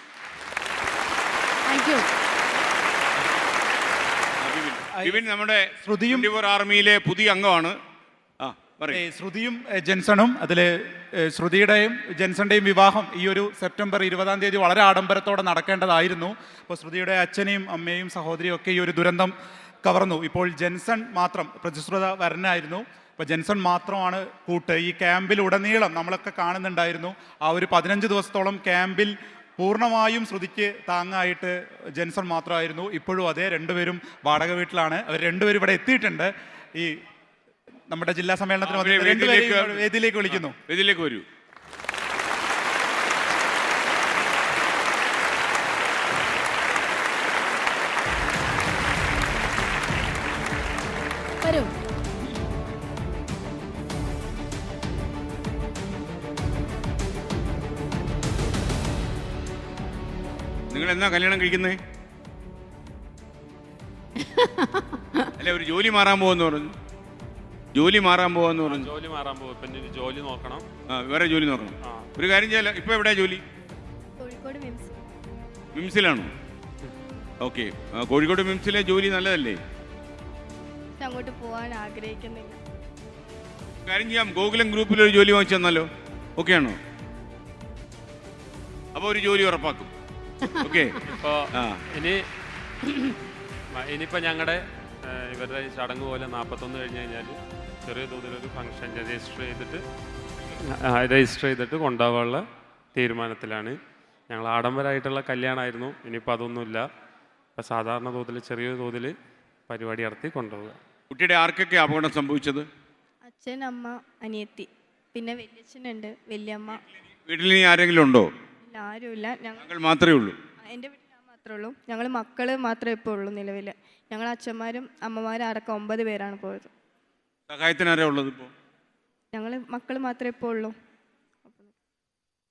ബിപിൻ നമ്മുടെ ശ്രുതിയും ആർമിയിലെ പുതിയ അംഗമാണ്. ശ്രുതിയും ജെൻസണും അതിൽ ശ്രുതിയുടെയും ജെൻസണിൻ്റെയും വിവാഹം ഈ ഒരു സെപ്റ്റംബർ 20 വളരെ ആഡംബരത്തോടെ നടക്കേണ്ടതായിരുന്നു. അപ്പോൾ ശ്രുതിയുടെ അച്ഛനെയും അമ്മയും സഹോദരിയും ഒക്കെ ഈ ഒരു ദുരന്തം കവർന്നു. ഇപ്പോൾ ജെൻസൺ മാത്രം പ്രതിശ്രുത വരനായിരുന്നു. അപ്പോൾ ജെൻസൺ മാത്രമാണ് കൂട്ട്. ഈ ക്യാമ്പിൽ ഉടനീളം നമ്മളൊക്കെ കാണുന്നുണ്ടായിരുന്നു. ആ ഒരു 15 ദിവസത്തോളം ക്യാമ്പിൽ പൂർണ്ണമായും ശ്രുതിക്ക് താങ്ങായിട്ട് ജെൻസൺ മാത്രമായിരുന്നു. ഇപ്പോഴും അതേ, രണ്ടുപേരും വാടക വീട്ടിലാണ്. അവർ രണ്ടുപേരും ഇവിടെ എത്തിയിട്ടുണ്ട്. ഈ നമ്മുടെ ജില്ലാ സമ്മേളനത്തിന് വേദിയിലേക്ക് വിളിക്കുന്നു. വേദിയിലേക്ക് വരൂ. നിങ്ങൾ എന്നാ കല്യാണം കഴിക്കുന്നേ? അല്ല, ഒരു ജോലി മാറാൻ പോവെന്ന് പറഞ്ഞു. ജോലി മാറാൻ പോകും. ജോലി നോക്കണം. വേറെ ജോലി നോക്കണം. ഒരു കാര്യം ചെയ്യാലോ. ഇപ്പൊ എവിടെയാ ജോലി? കോഴിക്കോട് മിംസിലാണോ? ഓക്കെ, കോഴിക്കോട് മിംസിലെ ജോലി നല്ലതല്ലേ? അങ്ങോട്ട് പോകാൻ ആഗ്രഹിക്കുന്നില്ല. കാര്യം ചെയ്യാം, ഗോകുലം ഗ്രൂപ്പിൽ ഒരു ജോലി വാങ്ങിച്ചു തന്നാലോ? ഓക്കെ ആണോ? അപ്പോൾ ഒരു ജോലി ഉറപ്പാക്കും. ഓക്കെ. ഇപ്പോൾ ഇനിയിപ്പോൾ ഞങ്ങളുടെ ഇവരുടെ ചടങ്ങ് പോലെ 41 കഴിഞ്ഞ് കഴിഞ്ഞാൽ ചെറിയ തോതിലൊരു ഫംഗ്ഷൻ രജിസ്റ്റർ ചെയ്തിട്ട് കൊണ്ടുപോകാനുള്ള തീരുമാനത്തിലാണ്. ഞങ്ങൾ ആഡംബരമായിട്ടുള്ള കല്യാണമായിരുന്നു, ഇനിയിപ്പോൾ അതൊന്നുമില്ല. ഇപ്പം സാധാരണ തോതിൽ ചെറിയ തോതിൽ പരിപാടി നടത്തി കൊണ്ടുപോകുക. കുട്ടിയുടെ ആർക്കൊക്കെ അപകടം സംഭവിച്ചത്? അച്ഛൻ, അമ്മ, അനിയത്തി, പിന്നെ വലിയച്ഛനുണ്ട്, വലിയമ്മ. വീട്ടിൽ ഇനി ആരെങ്കിലും ഉണ്ടോ? ഇല്ല, ആരുമില്ല. ഞങ്ങൾ മാത്രമേ ഉള്ളൂ. എൻ്റെ വീട്ടിൽ ഞാൻ മാത്രമേ ഉള്ളൂ. ഞങ്ങൾ മക്കൾ മാത്രമേ ഇപ്പോൾ ഉള്ളൂ നിലവിൽ. ഞങ്ങൾ അച്ഛന്മാരും അമ്മമാരും അടക്കം 9 പേരാണ് പോയത്. സഹായത്തിന് ആരാ ഉള്ളത് ഇപ്പോൾ? ഞങ്ങൾ മക്കൾ മാത്രമേ ഇപ്പോൾ ഉള്ളൂ.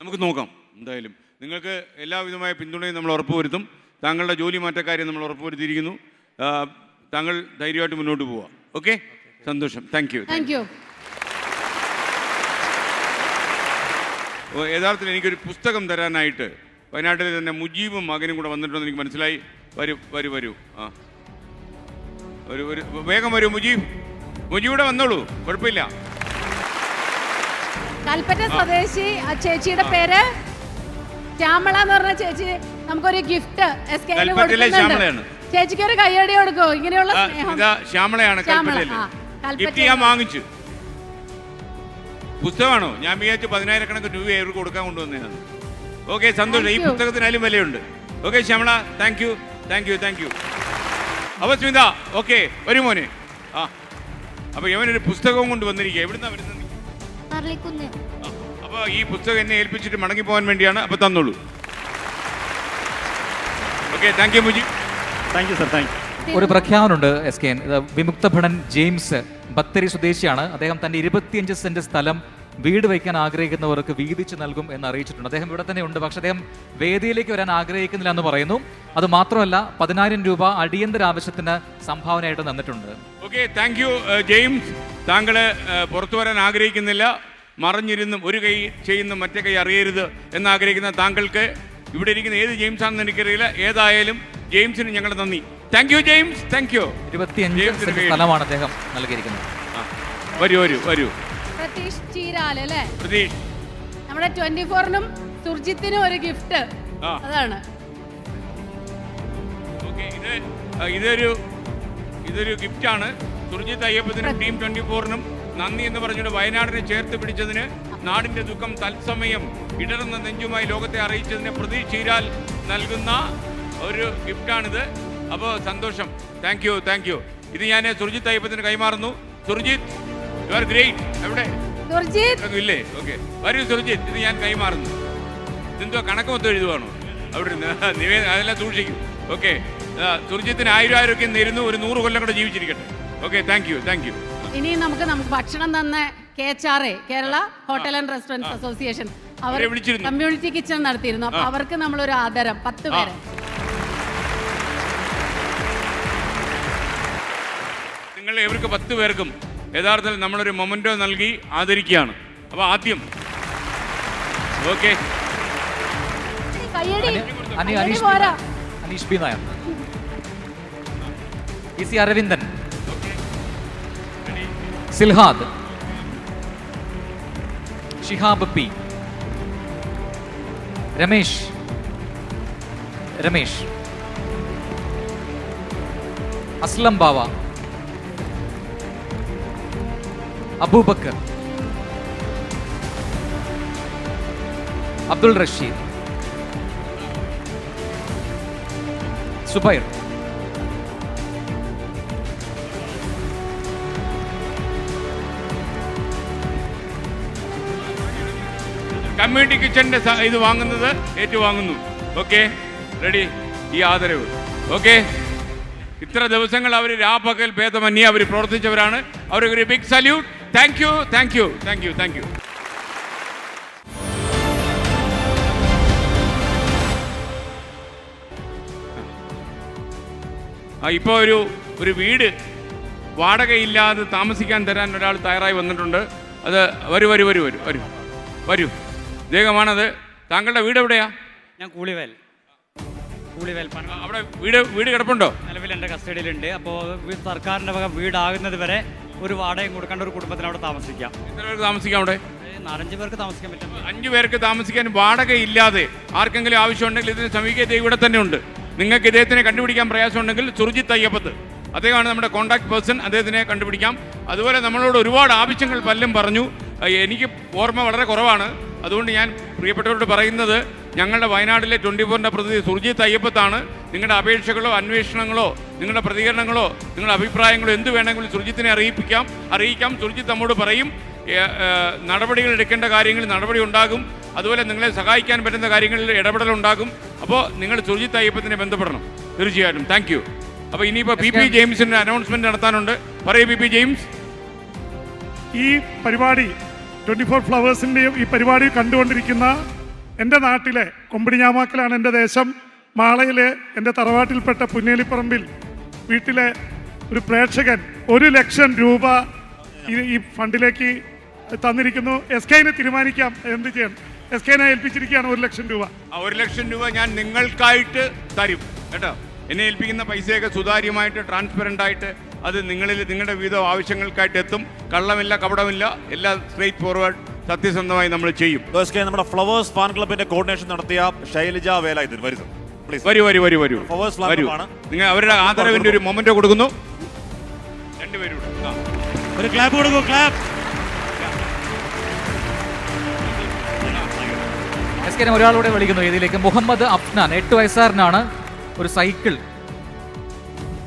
നമുക്ക് നോക്കാം. എന്തായാലും നിങ്ങൾക്ക് എല്ലാവിധമായ പിന്തുണയും നമ്മൾ ഉറപ്പുവരുത്തും. താങ്കളുടെ ജോലി മാറ്റക്കാര്യം നമ്മൾ ഉറപ്പുവരുത്തിയിരിക്കുന്നു. താങ്കൾ ധൈര്യമായിട്ട് മുന്നോട്ട് പോവുക. ഓക്കെ, സന്തോഷം. Thank you. യഥാർത്ഥത്തിൽ എനിക്കൊരു പുസ്തകം തരാനായിട്ട് വയനാട്ടിൽ തന്നെ മുജീബും മകനും കൂടെ വന്നിട്ടുണ്ടെന്ന് എനിക്ക് മനസ്സിലായി. വരൂ. ആ, ഒരു വേഗം വരൂ മുജീബ്. മുജീബൂടെ വന്നോളൂ, കുഴപ്പമില്ല. കൽപ്പറ്റ സ്വദേശി ചേച്ചിയുടെ പേര് ശ്യാമള എന്ന് പറഞ്ഞ ചേച്ചി നമുക്കൊരു ഗിഫ്റ്റ് ചേച്ചിക്ക് ഒരു കയ്യടി കൊടുക്കോ? ഇങ്ങനെയുള്ള ശ്യാമളയാണ് ഗിഫ്റ്റ് ഞാൻ വാങ്ങിച്ചു. പുസ്തകമാണോ? ഞാൻ വിചാരിച്ചു 10,000 രൂപ ഇവർക്ക് കൊടുക്കാൻ കൊണ്ടുവന്നതാണ്. ഓക്കെ, സന്തോഷം. ഈ പുസ്തകത്തിനാലും വിലയുണ്ട്. Okay Shyamala, thank you. അപ്പോൾ സ്മിത, ഓക്കെ വരൂ മോനെ. ആ, അപ്പോൾ ഇവനൊരു പുസ്തകവും കൊണ്ട് വന്നിരിക്കുക. എവിടുന്നാ വരുന്നത്? അപ്പോൾ ഈ പുസ്തകം എന്നെ ഏൽപ്പിച്ചിട്ട് മടങ്ങി പോകാൻ വേണ്ടിയാണ്. അപ്പോൾ തന്നോളൂ. Okay, thank you Muji. Thank you sir. Thank you. ഒരു പ്രഖ്യാപനമുണ്ട് SKN. വിമുക്ത ഭടൻ ജെയിംസ് ബത്തേരി സ്വദേശിയാണ്. അദ്ദേഹം തന്റെ 25 സെന്റ് സ്ഥലം വീട് വയ്ക്കാൻ ആഗ്രഹിക്കുന്നവർക്ക് വീതിച്ച് നൽകും എന്ന് അറിയിച്ചിട്ടുണ്ട്. അദ്ദേഹം ഇവിടെ തന്നെ ഉണ്ട്, പക്ഷെ അദ്ദേഹം വേദിയിലേക്ക് വരാൻ ആഗ്രഹിക്കുന്നില്ല എന്ന് പറയുന്നു. അത് മാത്രമല്ല 10,000 രൂപ അടിയന്തര ആവശ്യത്തിന് സംഭാവനയായിട്ട് തന്നിട്ടുണ്ട്. Okay, thank U James. താങ്കൾ പുറത്തു വരാൻ ആഗ്രഹിക്കുന്നില്ല, മറിഞ്ഞിരുന്നും ഒരു കൈ ചെയ്യുന്ന മറ്റേ കൈ അറിയരുത് എന്നാഗ്രഹിക്കുന്ന താങ്കൾക്ക് ഇവിടെ ഇരിക്കുന്ന ഏത് ജെയിംസ് ആണെന്ന് എനിക്കറിയില്ല. ഏതായാലും ജെയിംസിന് ഞങ്ങളുടെ നന്ദി. Thank you James. Thank you. 25 saint സ്ഥലമാണ് അദ്ദേഹം നൽകിയിരിക്കുന്നത്. വരൂ. പ്രതീഷ് ചീരാല് അല്ലേ? പ്രതീഷ്, നമ്മുടെ 24-നും സുർജിത്തിനും ഒരു ഗിഫ്റ്റ്. അതാണ്. ഓക്കെ, ഇതൊരു ഗിഫ്റ്റാണ്. സുർജിത്ത് അയ്യപ്പത്തിനും ടീം 24-നും നന്ദി എന്ന് പറഞ്ഞുകൊണ്ട് വയനാടിനെ ചേർത്ത് പിടിച്ചതിന്, നാടിന്റെ ദുഃഖം തത്സമയം ഇടറുന്ന നെഞ്ചുമായി ലോകത്തെ അറിയിച്ചതിന് പ്രതീഷ് ചീരാൽ നൽകുന്ന ഒരു ഗിഫ്റ്റാണിത്. അപ്പോൾ സന്തോഷം. Thank you. ഇത് ഞാൻ സുർജിത്ത് അയ്യപ്പത്തിന് കൈമാറുന്നു. Surjit, you are great. എവിടെ ഇല്ലേ? ഓക്കെ, വരൂ സുർജിത്ത്. ഇത് ഞാൻ കൈമാറുന്നു. ഇതെന്തോ കണക്ക് മൊത്തം എഴുതുവാണോ? അവിടെ അതെല്ലാം സൂക്ഷിക്കും. ഓക്കെ, സുർജിത്തിന് 1000 ഒക്കെ നേരുന്നു. ഒരു 100 കൊല്ലം കൂടെ ജീവിച്ചിരിക്കട്ടെ. Okay, thank U. ഇനി നമുക്ക് ഭക്ഷണം തന്ന KHRA, Kerala hotel and restaurants association, അവർ കമ്മ്യൂണിറ്റി കിച്ചൺ നടത്തിയിരുന്നു. അപ്പൊ അവർക്ക് നമ്മളൊരു ആദരം 10 പേരെ. നിങ്ങൾ ഇവർക്ക് 10 പേർക്കും യഥാർത്ഥത്തിൽ നമ്മളൊരു മൊമെന്റോ നൽകി ആദരിക്കുകയാണ്. അപ്പോൾ ആദ്യം okay, Aneesh B Nair, EC Aravindan, Silhad, Shihab P, Ramesh, Aslam Bava, Abubakar, Abdul Rasheed, Zubair, community കിച്ചണിന്റെ ഇത് വാങ്ങുന്നത് ഏറ്റുവാങ്ങുന്നു. Okay, ready? ഈ ആദരവ്. ഓക്കെ, ഇത്ര ദിവസങ്ങൾ അവർ രാപകൽ ഭേദമന്യേ അവർ പ്രവർത്തിച്ചവരാണ്. അവർക്കൊരു ബിഗ് സല്യൂട്ട്. Thank you. ഇപ്പോൾ ഒരു വീട് വാടകയില്ലാതെ താമസിക്കാൻ തരാൻ ഒരാൾ തയ്യാറായി വന്നിട്ടുണ്ട്. അത് വരൂ. ഇദ്ദേഹമാണത്. താങ്കളുടെ വീട് എവിടെയാ? ഞാൻ കൂളിവേൽ കൂളി വേൽപ്പാനം. അവിടെ വീട് കിടപ്പുണ്ടോ? നിലവിൽ എൻ്റെ കസ്റ്റഡിയിലുണ്ട്. അപ്പോൾ സർക്കാരിൻ്റെ വക വീടാകുന്നത് വരെ ഒരു വാടകയും കൊടുക്കേണ്ട ഒരു കുടുംബത്തിന് അവിടെ താമസിക്കാം. എത്ര പേർക്ക് താമസിക്കാം അവിടെ? 4-5 പേർക്ക് താമസിക്കാൻ പറ്റും. 5 പേർക്ക് താമസിക്കാൻ വാടകയില്ലാതെ ആർക്കെങ്കിലും ആവശ്യമുണ്ടെങ്കിൽ ഇതിന് സമീപിക്കുക ഇവിടെ തന്നെ ഉണ്ട്. നിങ്ങൾക്ക് ഇദ്ദേഹത്തിനെ കണ്ടുപിടിക്കാൻ പ്രയാസമുണ്ടെങ്കിൽ സുർജിത്ത് അയ്യപ്പത്ത്, അദ്ദേഹമാണ് നമ്മുടെ കോൺടാക്ട് പേഴ്സൺ, അദ്ദേഹത്തിനെ കണ്ടുപിടിക്കാം. അതുപോലെ നമ്മളോട് ഒരുപാട് ആവശ്യങ്ങൾ പലരും പറഞ്ഞു. എനിക്ക് ഓർമ്മ വളരെ കുറവാണ്. അതുകൊണ്ട് ഞാൻ പ്രിയപ്പെട്ടവരോട് പറയുന്നത്, ഞങ്ങളുടെ വയനാട്ടിലെ 24-ൻ്റെ പ്രതിനിധി സുർജിത്ത് അയ്യപ്പത്താണ്. നിങ്ങളുടെ അപേക്ഷകളോ അന്വേഷണങ്ങളോ നിങ്ങളുടെ പ്രതികരണങ്ങളോ നിങ്ങളുടെ അഭിപ്രായങ്ങളോ എന്ത് വേണമെങ്കിലും സുർജിത്തിനെ അറിയിക്കാം. സുർജിത്ത് നമ്മോട് പറയും. നടപടികൾ എടുക്കേണ്ട കാര്യങ്ങളിൽ നടപടി ഉണ്ടാകും. അതുപോലെ നിങ്ങളെ സഹായിക്കാൻ പറ്റുന്ന കാര്യങ്ങളിൽ ഇടപെടലുണ്ടാകും. അപ്പോൾ നിങ്ങൾ സുർജിത്ത് അയ്യപ്പത്തിനെ ബന്ധപ്പെടണം തീർച്ചയായിട്ടും. Thank you. അപ്പോൾ ഇനിയിപ്പോൾ പി പി ജെയിംസിൻ്റെ അനൗൺസ്മെൻറ്റ് നടത്താനുണ്ട്. പറയൂ പി പി ജെയിംസ്. ഈ പരിപാടി 24 ഫ്ലവേഴ്സിൻ്റെയും ഈ പരിപാടി കണ്ടുകൊണ്ടിരിക്കുന്ന എൻ്റെ നാട്ടിലെ കൊമ്പിടിഞ്ഞാമാക്കലാണ് എൻ്റെ ദേശം. മാളയിലെ എൻ്റെ തറവാട്ടിൽപ്പെട്ട പുന്നേലിപ്പറമ്പിൽ വീട്ടിലെ ഒരു പ്രേക്ഷകൻ 1 ലക്ഷം രൂപ ഈ ഫണ്ടിലേക്ക് തന്നിരിക്കുന്നു. SKന് തീരുമാനിക്കാം എന്ത് ചെയ്യണം. SKനെ ഏൽപ്പിച്ചിരിക്കുകയാണ് 1 ലക്ഷം രൂപ. 1 ലക്ഷം രൂപ ഞാൻ നിങ്ങൾക്കായിട്ട് തരും കേട്ടോ. എന്നെ ഏൽപ്പിക്കുന്ന പൈസയൊക്കെ സുതാര്യമായിട്ട് ട്രാൻസ്പെറൻ്റ് ആയിട്ട് അത് നിങ്ങളുടെ വിവിധ ആവശ്യങ്ങൾക്കായിട്ട് എത്തും. കള്ളമില്ല, കപടമില്ല, എല്ലാം സ്ട്രേറ്റ് ഫോർവേഡ് സത്യസന്ധമായി നമ്മൾ ചെയ്യും. നമ്മുടെ ഫ്ലവേഴ്സ് ഫാൻ ക്ലബിന്റെ കോർഡിനേഷൻ നടത്തിയ ശൈലജ വേലായുധൻ വരൂ. നിങ്ങൾ അവരുടെ ആദരവിന്റെ ഒരു മൊമെന്റ് കൊടുക്കുന്നു. രണ്ടുപേരും ഒരു ക്ലാപ്പ് കൊടുക്കൂ. ക്ലാപ്പ്. ഒരാളൂടെ വിളിക്കുന്നു ഇതിലേക്ക്. മുഹമ്മദ് അഫ്നാൻ 8 വയസ്സുകാരനാണ്. ഒരു സൈക്കിൾ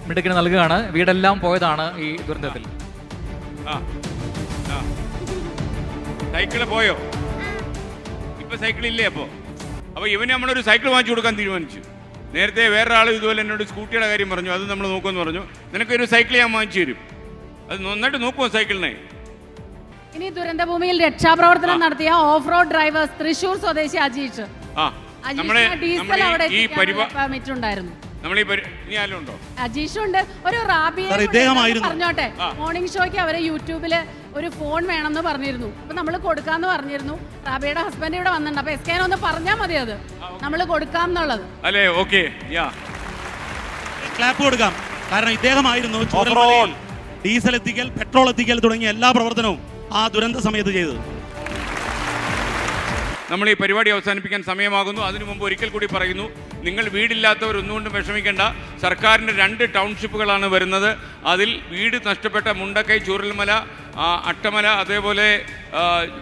മിടുക്കിന് നൽകുകയാണ്. വീടെല്ലാം പോയതാണ് ഈ ദുരന്തത്തിൽ. സൈക്കിള് പോയോ? ഇപ്പൊ സൈക്കിൾ ഇല്ലേ? അപ്പോൾ ഇവന് നമ്മളൊരു സൈക്കിൾ വാങ്ങിച്ചു കൊടുക്കാൻ തീരുമാനിച്ചു. നേരത്തെ വേറൊരാൾ ഇതുപോലെ എന്നോട് സ്കൂട്ടിയുടെ കാര്യം പറഞ്ഞു. അത് നമ്മൾ നോക്കുമെന്ന് പറഞ്ഞു. നിനക്കൊരു സൈക്കിൾ ഞാൻ വാങ്ങിച്ചു തരും. അത് നന്നായിട്ട് നോക്കുമോ സൈക്കിളിനെ? ഇനി ദുരന്തഭൂമിയിൽ രക്ഷാപ്രവർത്തനം നടത്തിയ ഓഫ് റോഡ് ഡ്രൈവേഴ്സ് തൃശൂർ സ്വദേശി അജീഷ്. അജീഷുണ്ട്. ഒരു പറഞ്ഞോട്ടെ, മോർണിംഗ് ഷോയ്ക്ക് അവരെ യൂട്യൂബില് ഒരു ഫോൺ വേണമെന്ന് പറഞ്ഞിരുന്നു. അപ്പൊ നമ്മൾ കൊടുക്കാന്ന് പറഞ്ഞിരുന്നു. റാബിയുടെ ഹസ്ബൻഡ് ഇവിടെ വന്നിട്ടുണ്ട്. അപ്പൊ SKനെ ഒന്ന് പറഞ്ഞാൽ മതി, അത് നമ്മൾ കൊടുക്കാം എന്നുള്ളത്. അല്ലേ? ഓക്കെ, ക്ലാപ്പ് കൊടുക്കാം. കാരണം ഇദ്ദേഹമായിരുന്നു ഡീസൽ എത്തിക്കൽ, പെട്രോൾ എത്തിക്കൽ തുടങ്ങിയ എല്ലാ പ്രവർത്തനവും ആ ദുരന്ത സമയത്ത് ചെയ്തത്. നമ്മൾ ഈ പരിപാടി അവസാനിപ്പിക്കാൻ സമയമാകുന്നു. അതിനു മുമ്പ് ഒരിക്കൽ കൂടി പറയുന്നു, നിങ്ങൾ വീടില്ലാത്തവർ ഒന്നുകൊണ്ടും വിഷമിക്കേണ്ട. സർക്കാരിൻ്റെ 2 ടൗൺഷിപ്പുകളാണ് വരുന്നത്. അതിൽ വീട് നഷ്ടപ്പെട്ട മുണ്ടക്കൈ, ചൂരൽമല, അട്ടമല, അതേപോലെ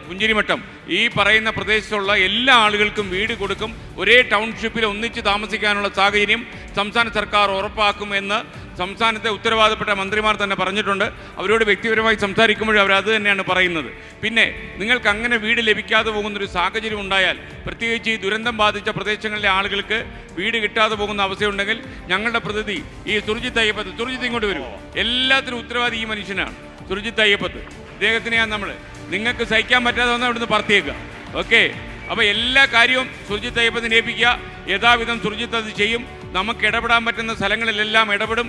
പുഞ്ചിരിമട്ടം, ഈ പറയുന്ന പ്രദേശത്തുള്ള എല്ലാ ആളുകൾക്കും വീട് കൊടുക്കും. ഒരേ ടൗൺഷിപ്പിൽ ഒന്നിച്ച് താമസിക്കാനുള്ള സാഹചര്യം സംസ്ഥാന സർക്കാർ ഉറപ്പാക്കുമെന്ന് സംസ്ഥാനത്തെ ഉത്തരവാദപ്പെട്ട മന്ത്രിമാർ തന്നെ പറഞ്ഞിട്ടുണ്ട്. അവരോട് വ്യക്തിപരമായി സംസാരിക്കുമ്പോഴും അവർ അത് തന്നെയാണ് പറയുന്നത്. പിന്നെ നിങ്ങൾക്ക് അങ്ങനെ വീട് ലഭിക്കാതെ പോകുന്നൊരു സാഹചര്യം ഉണ്ടായാൽ, പ്രത്യേകിച്ച് ഈ ദുരന്തം ബാധിച്ച പ്രദേശങ്ങളിലെ ആളുകൾക്ക് വീട് കിട്ടാതെ പോകുന്ന അവസ്ഥയുണ്ടെങ്കിൽ ഞങ്ങളുടെ പ്രതിനിധി ഈ സുർജിത്ത് അയ്യപ്പത്ത്, സുർജിത്ത് ഇങ്ങോട്ട് വരും. എല്ലാത്തിനും ഉത്തരവാദി ഈ മനുഷ്യനാണ്, സുർജിത്ത് അയ്യപ്പത്ത്. ഇദ്ദേഹത്തിനെയാണ് നമ്മൾ, നിങ്ങൾക്ക് സഹിക്കാൻ പറ്റാതെ വന്നാൽ ഇവിടുന്ന് പറത്തിയേക്കുക. ഓക്കെ, അപ്പോൾ എല്ലാ കാര്യവും സുർജിത്ത് അയ്യപ്പത്തിനെ ഏൽപ്പിക്കുക. യഥാവിധം സുർജിത്ത് അത് ചെയ്യും. നമുക്ക് ഇടപെടാൻ പറ്റുന്ന സ്ഥലങ്ങളിലെല്ലാം ഇടപെടും.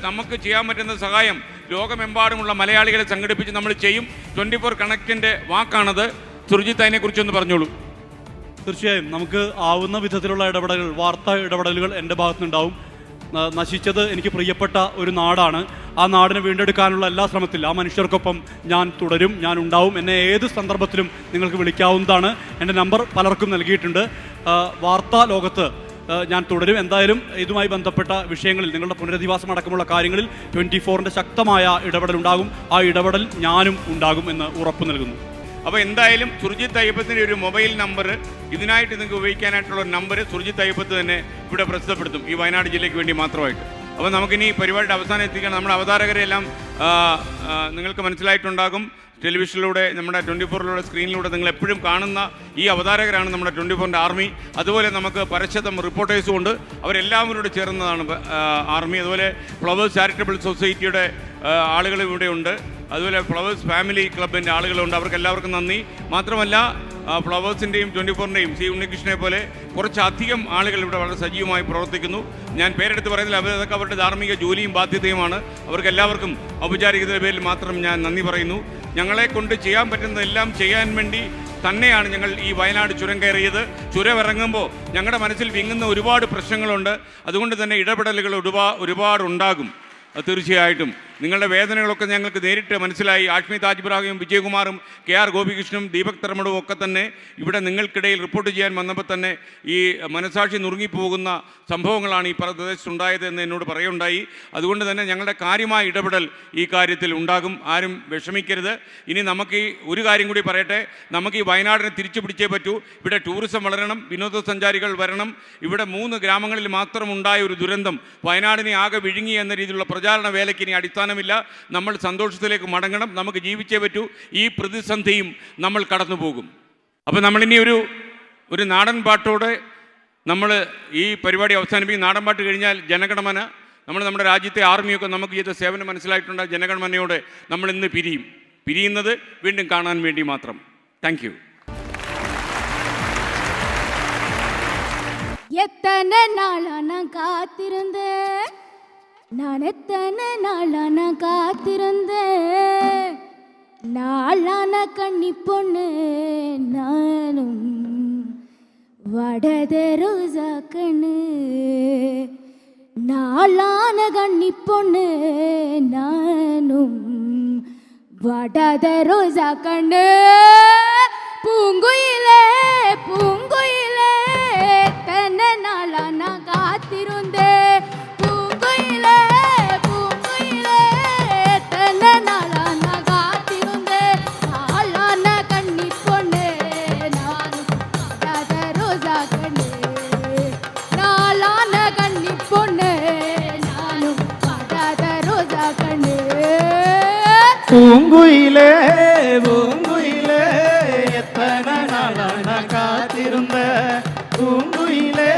നമുക്ക് ചെയ്യാൻ പറ്റുന്ന സഹായം ലോകമെമ്പാടുമുള്ള മലയാളികളെ സംഘടിപ്പിച്ച് നമ്മൾ ചെയ്യും. 24 കണക്റ്റിൻ്റെ വാക്കാണത്. സുർജിത്ത് അതിനെക്കുറിച്ചൊന്ന് പറഞ്ഞോളൂ. തീർച്ചയായും നമുക്ക് ആവുന്ന വിധത്തിലുള്ള ഇടപെടലുകൾ, വാർത്താ ഇടപെടലുകൾ എൻ്റെ ഭാഗത്തുനിന്നുണ്ടാവും. നശിച്ചത് എനിക്ക് പ്രിയപ്പെട്ട ഒരു നാടാണ്. ആ നാടിനെ വീണ്ടെടുക്കാനുള്ള എല്ലാ ശ്രമത്തിലും ആ മനുഷ്യർക്കൊപ്പം ഞാൻ തുടരും, ഞാൻ ഉണ്ടാവും. എന്നെ ഏത് സന്ദർഭത്തിലും നിങ്ങൾക്ക് വിളിക്കാവുന്നതാണ്. എൻ്റെ നമ്പർ പലർക്കും നൽകിയിട്ടുണ്ട്. വാർത്താ ലോകത്ത് ഞാൻ തുടരും. എന്തായാലും ഇതുമായി ബന്ധപ്പെട്ട വിഷയങ്ങളിൽ, നിങ്ങളുടെ പുനരധിവാസം അടക്കമുള്ള കാര്യങ്ങളിൽ 24-ൻ്റെ ശക്തമായ ഇടപെടൽ ഉണ്ടാകും. ആ ഇടപെടൽ ഞാനും ഉണ്ടാകും എന്ന് ഉറപ്പ് നൽകുന്നു. അപ്പോൾ എന്തായാലും സുർജിത്ത് അയ്യപ്പത്തിൻ്റെ ഒരു മൊബൈൽ നമ്പർ, ഇതിനായിട്ട് നിങ്ങൾക്ക് ഉപയോഗിക്കാനായിട്ടുള്ള നമ്പർ സുർജിത്ത് അയ്യപ്പത്ത് തന്നെ ഇവിടെ പ്രസിദ്ധപ്പെടുത്തും, ഈ വയനാട് ജില്ലയ്ക്ക് വേണ്ടി മാത്രമായിട്ട്. അപ്പോൾ നമുക്കിനി പരിപാടിയുടെ അവസാനം എത്തിക്കണം. നമ്മുടെ അവതാരകരെല്ലാം നിങ്ങൾക്ക് മനസ്സിലായിട്ടുണ്ടാകും. ടെലിവിഷനിലൂടെ, നമ്മുടെ 24-ലുള്ള സ്ക്രീനിലൂടെ നിങ്ങൾ എപ്പോഴും കാണുന്ന ഈ അവതാരകരാണ് നമ്മുടെ 24-ൻ്റെ ആർമി. അതുപോലെ നമുക്ക് പരശതം റിപ്പോർട്ടേഴ്സും ഉണ്ട്. അവരെല്ലാവരോട് ചേർന്നതാണ് ആർമി. അതുപോലെ ഫ്ലവേഴ്സ് ചാരിറ്റബിൾ സൊസൈറ്റിയുടെ ആളുകൾ ഇവിടെ ഉണ്ട്. അതുപോലെ ഫ്ലവേഴ്സ് ഫാമിലി ക്ലബിൻ്റെ ആളുകളുണ്ട്. അവർക്ക് എല്ലാവർക്കും നന്ദി. മാത്രമല്ല ഫ്ലവേഴ്സിൻ്റെയും 24-ൻ്റെയും സി ഉണ്ണികൃഷ്ണനെ പോലെ കുറച്ചധികം ആളുകൾ ഇവിടെ വളരെ സജീവമായി പ്രവർത്തിക്കുന്നു. ഞാൻ പേരെടുത്ത് പറയുന്നില്ല, അതൊക്കെ അവരുടെ ധാർമ്മിക ജോലിയും ബാധ്യതയുമാണ്. അവർക്ക് എല്ലാവർക്കും ഔപചാരികതയുടെ പേരിൽ മാത്രം ഞാൻ നന്ദി പറയുന്നു. ഞങ്ങളെ കൊണ്ട് ചെയ്യാൻ പറ്റുന്നതെല്ലാം ചെയ്യാൻ വേണ്ടി തന്നെയാണ് ഞങ്ങൾ ഈ വയനാട് ചുരം കയറിയത്. ചുരം ഇറങ്ങുമ്പോൾ ഞങ്ങളുടെ മനസ്സിൽ വിങ്ങുന്ന ഒരുപാട് പ്രശ്നങ്ങളുണ്ട്. അതുകൊണ്ട് തന്നെ ഇടപെടലുകൾ ഒരുപാടുണ്ടാകും. തീർച്ചയായിട്ടും നിങ്ങളുടെ വേദനകളൊക്കെ ഞങ്ങൾക്ക് നേരിട്ട് മനസ്സിലായി. ആഷ്മി താജ് ഇബ്രാഹിമും വിജയകുമാറും KR ഗോപികൃഷ്ണനും ദീപക് തർമടും ഒക്കെ തന്നെ ഇവിടെ നിങ്ങൾക്കിടയിൽ റിപ്പോർട്ട് ചെയ്യാൻ വന്നപ്പോൾ തന്നെ ഈ മനസാക്ഷി നുറുങ്ങിപ്പോകുന്ന സംഭവങ്ങളാണ് ഈ പ്രദേശത്തുണ്ടായത് എന്ന് എന്നോട് പറയുണ്ടായി. അതുകൊണ്ട് തന്നെ ഞങ്ങളുടെ കാര്യമായ ഇടപെടൽ ഈ കാര്യത്തിൽ ഉണ്ടാകും. ആരും വിഷമിക്കരുത്. ഇനി നമുക്ക് ഈ ഒരു കാര്യം കൂടി പറയട്ടെ, നമുക്ക് ഈ വയനാടിനെ തിരിച്ചു പിടിച്ചേ പറ്റൂ. ഇവിടെ ടൂറിസം വളരണം, വിനോദസഞ്ചാരികൾ വരണം. ഇവിടെ 3 ഗ്രാമങ്ങളിൽ മാത്രം ഉണ്ടായ ഒരു ദുരന്തം വയനാടിനെ ആകെ വിഴുങ്ങി എന്ന രീതിയിലുള്ള പ്രചാരണ വേലയ്ക്ക് ഇനി അടിസ്ഥാനമില്ല. നമ്മൾ സന്തോഷത്തിലേക്ക് മടങ്ങണം. നമുക്ക് ജീവിച്ചേ പറ്റൂ. ഈ പ്രതിസന്ധിയും നമ്മൾ കടന്നു പോകും. അപ്പോൾ നമ്മളിനി ഒരു നാടൻ പാട്ടോടെ നമ്മൾ ഈ പരിപാടി അവസാനിപ്പിക്കും. നാടൻ പാട്ട് കഴിഞ്ഞാൽ ജനഗണമന. നമ്മുടെ രാജ്യത്തെ ആർമിയൊക്കെ നമുക്ക് ചെയ്ത സേവനം മനസ്സിലായിട്ടുണ്ട്. ജനഗണമനയോടെ നമ്മൾ ഇന്ന് പിരിയുന്നത് വീണ്ടും കാണാൻ വേണ്ടി മാത്രം. Thank you. எத்தனை நாளா நான் காத்திருந்தேன், நான் எத்தனை நாளா நான் காத்திருந்தேன், நாளான கண்ணி பொண்ணு நானும் வடத ரோசா கண்ணு, நாளான கண்ணி பொண்ணு நானும் வடத ரோசா கண்ணு, பூங்குயிலே பூங்குயிலே எத்தனை நாளா நான் காத்திருந்தேன், பூங்குயிலே பூங்குயிலே எத்தனை நாளா நான் காத்திருந்தேன், நாளான கண்ணி பொண்ணு நானும் வடாத ரோசா கண்ணு, நாளான கண்ணி பொண்ணு நானும் வடாத ரோசா கண்ணு, பூங்குயிலே பூங்குயிலே எத்தனை நாளா நான் காத்திருந்த, பூங்குயிலே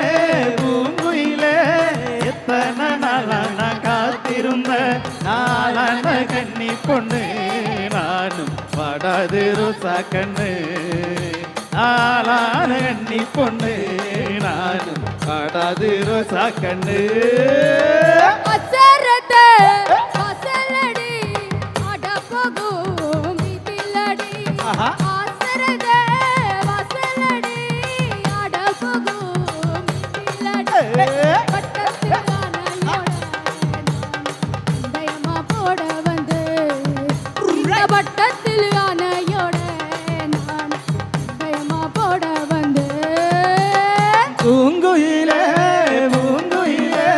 பூங்குயிலே எத்தனை நாளா நான் காத்திருந்த, நாளான கண்ணி பொண்ணு நானும் படாது ரோசா கண்ணு, நாளான கண்ணி பொண்ணு நானும் படாது ரோசா கண்ணு, அசரதே அசலடி அடபகும் பிலடி, அசரதே அசலடி அடபகும் பிலடி, பட்டத்திலான தயமா போட வந்து இந்த பட்டத்தில் ஆனையோட நான் தயமா போட வந்து, பூங்குயிலே பூங்குயிலே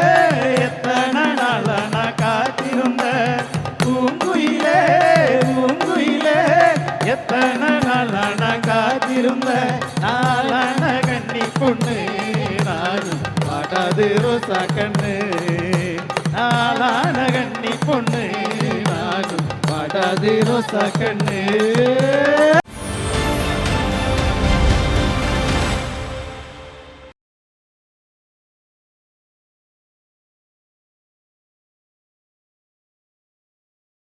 எத்தனை நாளா நான் காத்திருந்த, பூங்குயிலே பூங்குயிலே எத்தனை நாளா நான் காத்திருந்த, நாளான கண்ணி பொண்ணு நானும் பாடாது ரோசா கண்ணு, நாளான கண்ணி பொண்ணு நானும் பாடாது ரோசா கண்ணு.